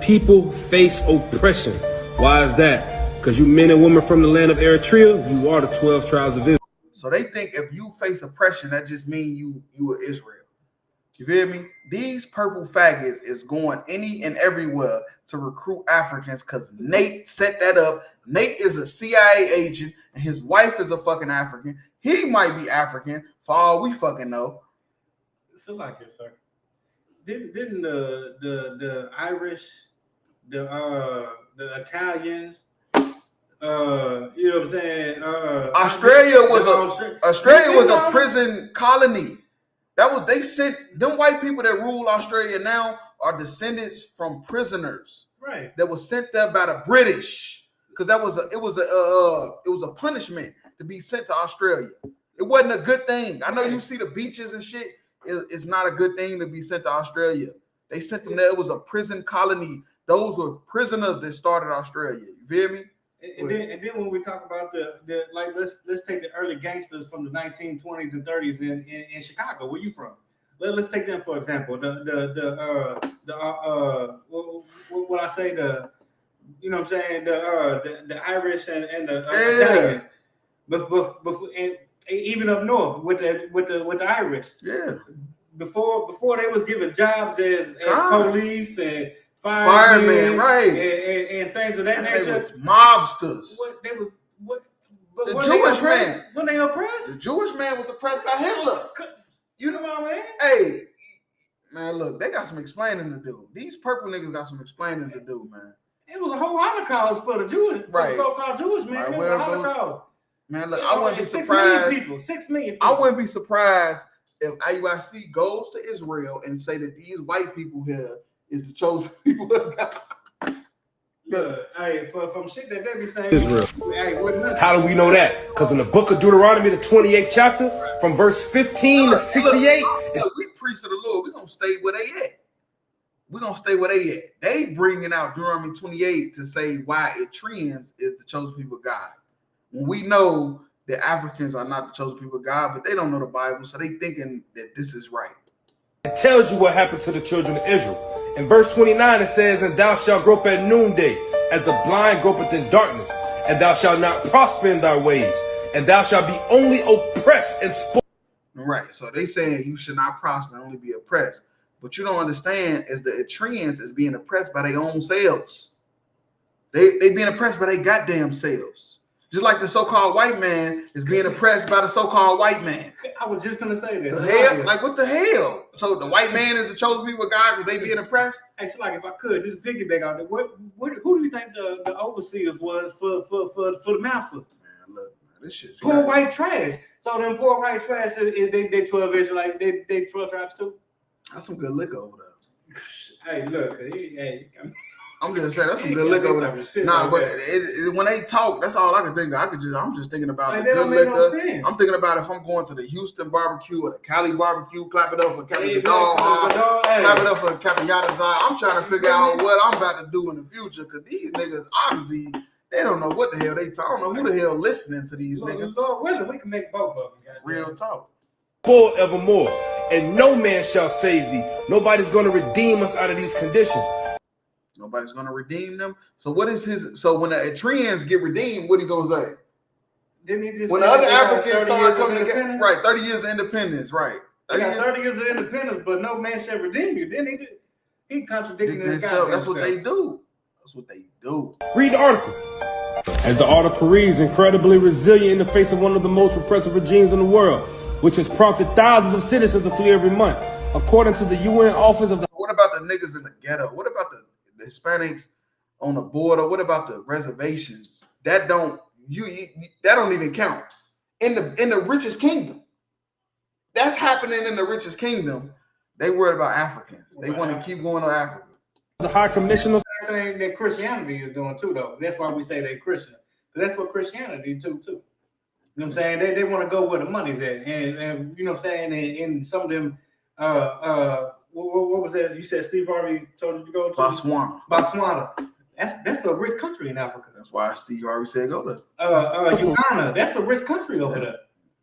Speaker 18: People face oppression. Why is that? Because you men and women from the land of Eritrea, you are the 12 tribes of Israel.
Speaker 6: So they think if you face oppression, that just means you are Israel. You feel me? These purple faggots is going any and everywhere to recruit Africans because Nate set that up. Nate is a CIA agent and his wife is a fucking African. He might be African for all we fucking know.
Speaker 7: So like this, sir. Didn't the Irish, the Italians, you know what I'm saying?
Speaker 6: Australia was a prison colony. That was they sent them white people that rule Australia now are descendants from prisoners.
Speaker 7: Right.
Speaker 6: That was sent there by the British because it was a punishment to be sent to Australia. It wasn't a good thing. I know you see the beaches and shit. It's not a good thing to be sent to Australia. They sent them there. It was a prison colony. Those were prisoners that started Australia. You feel me?
Speaker 7: And then when we talk about the like, let's take the early gangsters from the 1920s and 30s in Chicago. Where you from? Let's take them for example. What I say you know what I'm saying, the Irish and the Italians, but even up north with the Irish.
Speaker 6: Yeah.
Speaker 7: Before they was given jobs as police and
Speaker 6: firemen, right,
Speaker 7: and things of that nature.
Speaker 6: They was mobsters.
Speaker 7: The
Speaker 6: Jewish man.
Speaker 7: When they oppressed?
Speaker 6: The Jewish man was oppressed by Hitler.
Speaker 7: You know what I mean?
Speaker 6: Hey, man, look, they got some explaining to do. These purple niggas got some explaining to do, man.
Speaker 7: It was a whole Holocaust for the Jewish, for the so-called Jewish man.
Speaker 6: Right,
Speaker 7: it was a Holocaust.
Speaker 6: Man, look, I wouldn't be
Speaker 7: 6
Speaker 6: surprised.
Speaker 7: million people. 6 million people.
Speaker 6: I wouldn't be surprised if IUIC goes to Israel and say that these white people here is the chosen people of God.
Speaker 7: Hey, from shit that they be saying.
Speaker 18: Israel.
Speaker 7: Hey,
Speaker 18: how do we know that? Because in the book of Deuteronomy, the 28th chapter, from verse 15 to 68.
Speaker 6: Look, we preach to the Lord. We're going to stay where they at. We're going to stay where they at. They bringing out Deuteronomy 28 to say why Eritreans is the chosen people of God. When we know that Africans are not the chosen people of God, but they don't know the Bible, so they thinking that this is right.
Speaker 18: It tells you what happened to the children of Israel. In verse 29, it says, and thou shalt grope at noonday, as the blind gropeth in darkness, and thou shalt not prosper in thy ways, and thou shalt be only oppressed and spoiled.
Speaker 6: Right, so they saying you should not prosper and only be oppressed. But you don't understand is the Eritreans is being oppressed by their own selves. They being oppressed by their goddamn selves. Just like the so-called white man is being oppressed by the so-called white man.
Speaker 7: I was just gonna say this.
Speaker 6: The hell? Like what the hell? So the white man is the chosen people of God because they being oppressed?
Speaker 7: Hey, so like if I could just piggyback on it, who do you think the overseers was for the masters?
Speaker 6: Man, look, man, this shit.
Speaker 7: Poor white trash. So them poor white trash, they 12 Israelites, they 12 tribes too.
Speaker 6: That's some good liquor over there.
Speaker 7: Hey, look, hey,
Speaker 6: I'm just saying that's some good liquor over there. Nah, but when they talk, that's all I can think of. I'm just thinking about the good liquor. I'm thinking about if I'm going to the Houston barbecue or the Cali barbecue, clap it up for Captain Dog, clap it up for Captain Yadazai. I'm trying to figure out what I'm about to do in the future because these niggas obviously they don't know what the hell they talk. I don't know who the hell listening to these niggas.
Speaker 7: Lord willing, we can make both of them.
Speaker 6: Real talk.
Speaker 18: Forevermore, and no man shall save thee. Nobody's going to redeem us out of these conditions.
Speaker 6: Nobody's going to redeem them. So what is his? So when the Eritreans get redeemed, what he gonna say?
Speaker 7: Didn't he just
Speaker 6: when the other Africans start coming together, right? 30 years of independence, right?
Speaker 7: They got 30 years of independence, but no man shall redeem you. Then he contradicting himself.
Speaker 6: That's what they do. That's what they do.
Speaker 18: Read the article. As the article reads, incredibly resilient in the face of one of the most repressive regimes in the world, which has prompted thousands of citizens to flee every month, according to the UN Office of the.
Speaker 6: What about the niggas in the ghetto? What about the Hispanics on the border? What about the reservations? That don't that don't even count in the richest kingdom. That's happening in the richest kingdom. They worried about Africans. They want to keep going to Africa.
Speaker 18: The High Commissioner.
Speaker 7: Same thing that Christianity is doing too, though. That's why we say they're Christian. That's what Christianity do too. You know what I'm saying? They want to go where the money's at, and you know what I'm saying. And some of them, what was that? You said Steve Harvey told you to go to Botswana. That's a rich country in Africa.
Speaker 6: That's why Steve Harvey said go there.
Speaker 7: Uganda. That's a rich country over there.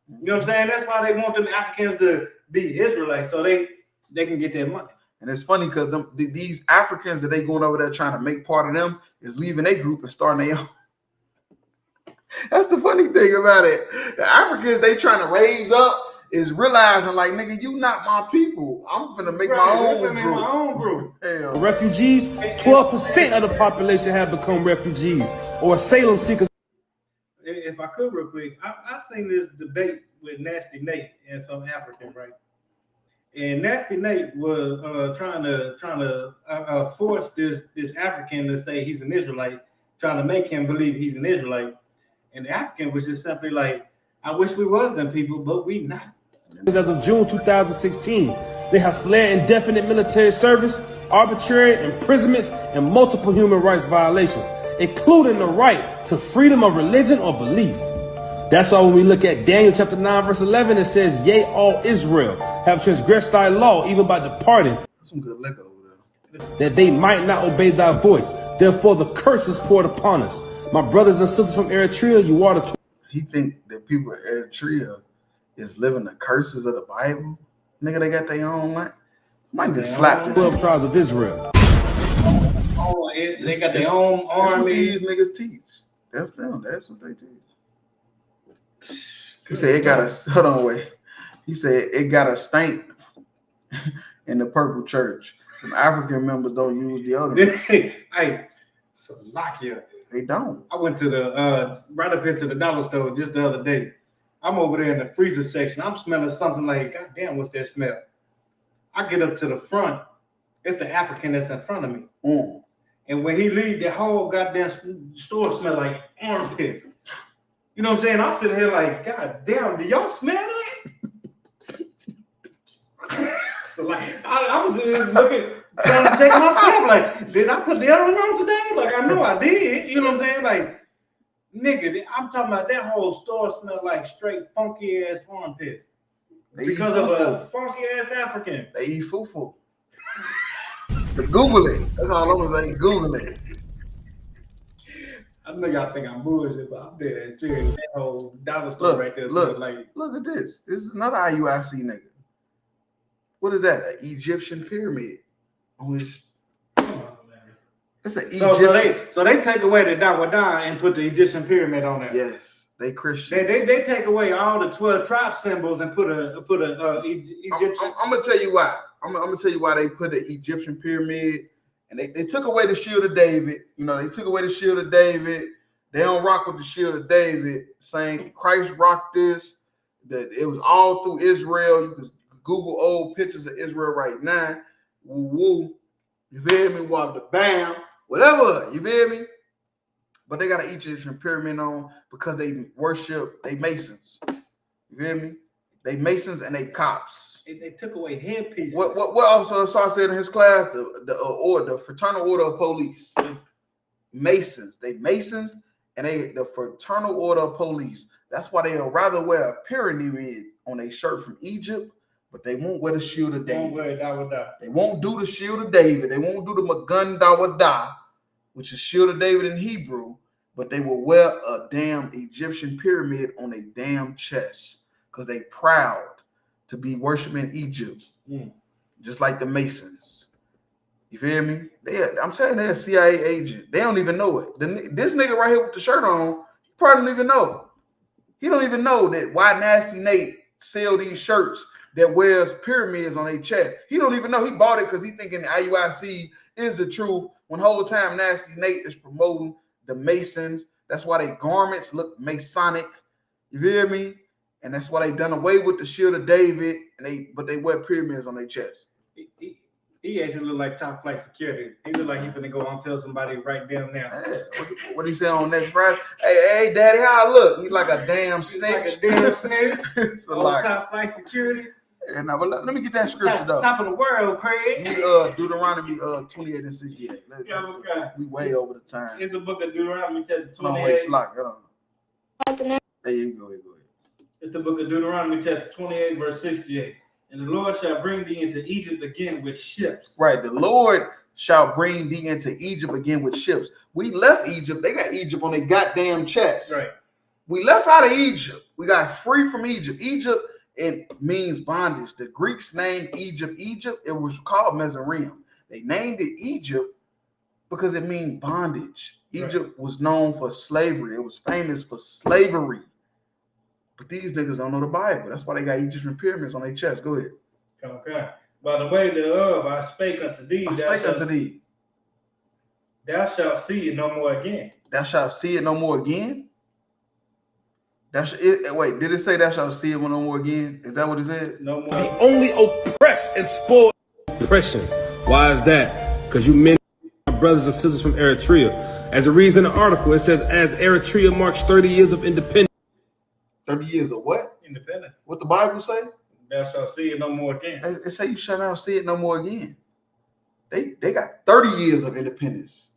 Speaker 7: You know what I'm saying? That's why they want them Africans to be Israelites, so they can get their money.
Speaker 6: And it's funny because these Africans that they going over there trying to make part of them is leaving their group and starting their own. That's the funny thing about it. The Africans they trying to raise up is realizing like, nigga, you not my people. I'm gonna make my own group. Hell.
Speaker 18: Refugees, 12% of the population have become refugees or asylum seekers.
Speaker 7: If I could real quick, I seen this debate with Nasty Nate and some African, right? And Nasty Nate was trying to force this African to say he's an Israelite, trying to make him believe he's an Israelite. And the African was just simply like, I wish we was them people, but we not.
Speaker 18: As of June 2016, they have fled indefinite military service, arbitrary imprisonments, and multiple human rights violations, including the right to freedom of religion or belief. That's why when we look at Daniel chapter 9, verse 11, it says, yea, all Israel have transgressed thy law, even by departing.
Speaker 6: Some good liquor over there.
Speaker 18: That they might not obey thy voice. Therefore, the curse is poured upon us. My brothers and sisters from Eritrea, you are the.
Speaker 6: He think that people in Eritrea is living the curses of the Bible. Nigga, they got their own land. Might get slapped.
Speaker 18: 12 tribes of Israel.
Speaker 7: Oh, they got their own army.
Speaker 6: That's what these niggas teach. That's them. That's what they teach. He said it got a hold on, wait. He said it got a stank in the purple church. Some African members don't use deodorant.
Speaker 7: Hey, Slovakia.
Speaker 6: They don't.
Speaker 7: I went to the right up here to the dollar store just the other day. I'm over there in the freezer section. I'm smelling something like, God damn, what's that smell? I get up to the front. It's the African that's in front of me. And when he leave, the whole goddamn store smell like armpits. You know what I'm saying? I'm sitting here like, God damn, do y'all smell that? So like, I was looking, trying to check myself. Like, did I put deodorant on today? Like, I know I did. You know what I'm saying? Like, nigga, I'm talking about that whole store smelled like straight funky ass armpits because of a funky ass African.
Speaker 6: They eat fufu. But Google it. That's all I'm gonna say. Google it.
Speaker 7: I know y'all think I'm bullshit, but I'm dead serious. That whole dollar store right there.
Speaker 6: Look at this. This is another IUIC nigga. What is that? An Egyptian pyramid on his. It's an Egyptian.
Speaker 7: So they take away the Dawada and put the Egyptian pyramid on there.
Speaker 6: Yes, they Christian.
Speaker 7: They take away all the 12 tribe symbols and put a Egyptian.
Speaker 6: I'm gonna tell you why. I'm gonna tell you why they put the Egyptian pyramid. And they took away the shield of David. You know, they took away the shield of David. They don't rock with the shield of David, saying Christ rocked this, that it was all through Israel. You can Google old pictures of Israel right now. Woo woo. You feel me? Walk the bam, whatever. You feel me? But they got an Egyptian pyramid on because they worship they Masons. You feel me? They Masons and they cops.
Speaker 7: They took away headpieces.
Speaker 6: What Officer Sarr said in his class? The Fraternal Order of Police. Masons. They Masons and the Fraternal Order of Police. That's why they'll rather wear a pyramid on their shirt from Egypt, but they won't wear the Shield of David. They won't do the Shield of David. They won't do the Magun Dawadah, which is Shield of David in Hebrew, but they will wear a damn Egyptian pyramid on a damn chest because they proud to be worshiping Egypt, just like the Masons. You feel me? I'm telling you, they're a CIA agent. They don't even know it. This nigga right here with the shirt on, he probably don't even know. He don't even know that why Nasty Nate sell these shirts that wears pyramids on their chest. He don't even know. He bought it because he thinking the IUIC is the truth. When the whole time Nasty Nate is promoting the Masons. That's why their garments look Masonic. You feel me? And that's why they done away with the Shield of David. But they wear pyramids on their chest.
Speaker 7: He actually look like top flight security. He look like he finna go on and tell somebody right down now.
Speaker 6: Yeah. What he say on next Friday? Hey, Daddy, how I look? He like a damn snitch.
Speaker 7: Like a damn snitch.
Speaker 6: So
Speaker 7: like, top flight security.
Speaker 6: And now, but let me get that scripture though.
Speaker 7: Top of the world, Craig.
Speaker 6: Deuteronomy 28 and 68. We way over the time.
Speaker 7: It's the book of Deuteronomy chapter 28.
Speaker 6: No, wait, Slock. Hold on. There you go.
Speaker 7: It's the book of Deuteronomy chapter 28, verse 68. And the Lord shall bring thee into Egypt again with ships.
Speaker 6: Right. The Lord shall bring thee into Egypt again with ships. We left Egypt. They got Egypt on their goddamn chest.
Speaker 7: Right.
Speaker 6: We left out of Egypt. We got free from Egypt. Egypt, it means bondage. The Greeks named Egypt. It was called Mizraim. They named it Egypt because it means bondage. Egypt was known for slavery. It was famous for slavery. But these niggas don't know the Bible. That's why they got Egyptian pyramids on their chest. Go ahead.
Speaker 7: Okay. By the way thereof, I spake unto thee. Thou shalt see it no more again.
Speaker 6: Thou shalt see it no more again? Wait, did it say thou shalt see it no more again? Is that what it said?
Speaker 7: No more.
Speaker 18: The only oppressed and spoiled oppression. Why is that? Because you men, my brothers and sisters from Eritrea. As it reads in the article, it says, as Eritrea marks 30 years of independence.
Speaker 6: 30 years of what?
Speaker 7: Independence.
Speaker 6: What the Bible say?
Speaker 7: Thou shalt see it no more again.
Speaker 6: It say you shall not see it no more again. They got 30 years of independence.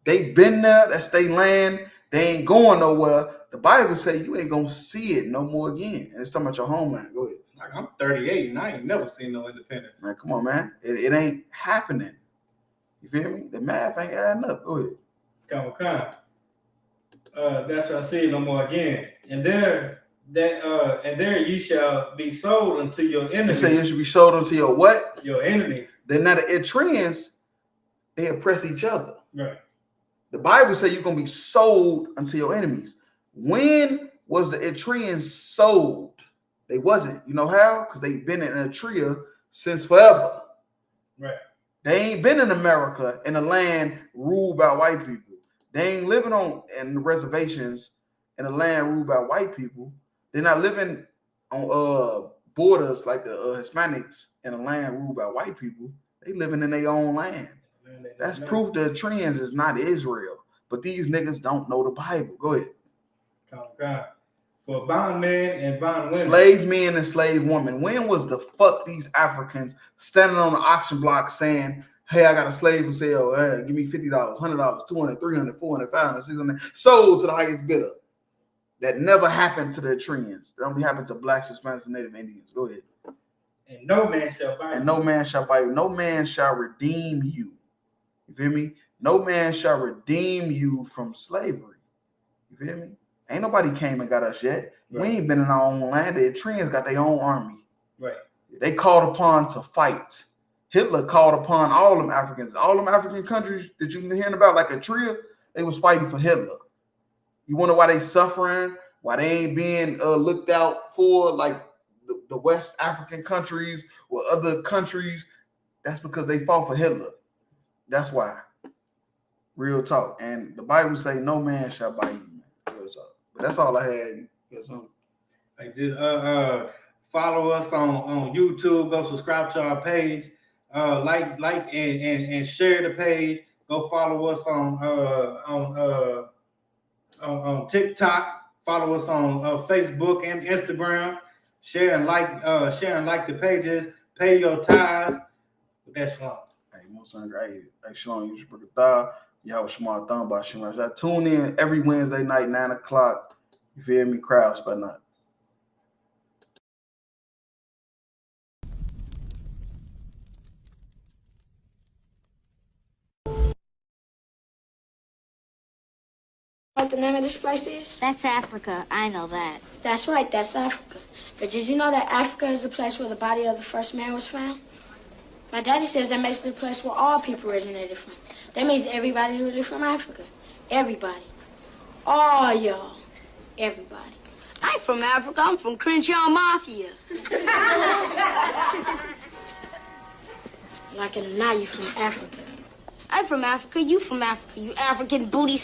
Speaker 6: They been there. That's their land. They ain't going nowhere. The Bible say you ain't gonna see it no more again. And it's talking about your homeland. Go ahead.
Speaker 7: Like I'm 38 and I ain't never seen no independence.
Speaker 6: Man, come on, man. It ain't happening. You feel me? The math ain't adding up. Go ahead.
Speaker 7: Come. Thou shalt see it no more again. And there you shall be sold unto your enemies.
Speaker 6: They say you should be sold unto your what?
Speaker 7: Your enemies.
Speaker 6: Then now the Eritreans, they oppress each other.
Speaker 7: Right.
Speaker 6: The Bible says you're gonna be sold unto your enemies. When was the Eritreans sold? They wasn't. You know how? Because they've been in Eritrea since forever.
Speaker 7: Right.
Speaker 6: They ain't been in America in a land ruled by white people. They ain't living in the reservations in a land ruled by white people. They're not living on borders like the Hispanics in a land ruled by white people. They living in their own land. That's proof the Eritreans is not Israel. But these niggas don't know the Bible. Go ahead.
Speaker 7: God. For bondmen and bond women.
Speaker 6: Slave men and slave women. When was the fuck these Africans standing on the auction block saying, hey, I got a slave for sale. Hey, give me $50, $100, $200, $300, $400, $500, $600. Sold to the highest bidder. That never happened to the Eritreans. That only happened to blacks, Hispanics, and Native Indians. Go ahead.
Speaker 7: And no man shall buy you.
Speaker 6: And no man shall buy you. No man shall redeem you. You feel me? No man shall redeem you from slavery. You feel me? Ain't nobody came and got us yet. Right. We ain't been in our own land. The Eritreans got their own army.
Speaker 7: Right.
Speaker 6: They called upon to fight. Hitler called upon all them Africans. All them African countries that you've been hearing about, like Eritrea, they was fighting for Hitler. You wonder why they suffering? Why they ain't being looked out for like the West African countries or other countries? That's because they fought for Hitler. That's why. Real talk. And the Bible say no man shall buy you. Real talk. But that's all I had.
Speaker 7: Like this, follow us on YouTube. Go subscribe to our page. Like and share the page. Go follow us on TikTok. Follow us on Facebook and Instagram. share and like the pages, pay your tithes. With that shalom.
Speaker 6: Hey, hey, Shalom, you should break a thigh. Y'all with Shema Thumb by Shema. Tune in every Wednesday night, 9 o'clock. You feel me? Crowds by night.
Speaker 19: What the name of this place is? That's Africa. I know that. That's right, that's Africa. But did you know that Africa is the place where the body of the first man was found? My daddy says that makes it the place where all people originated from. That means everybody's really from Africa. Everybody. All y'all. Everybody.
Speaker 20: I'm from Africa. I'm from Crenshaw Mafia.
Speaker 19: Like now you from Africa.
Speaker 20: I'm from Africa. You from Africa. You African booty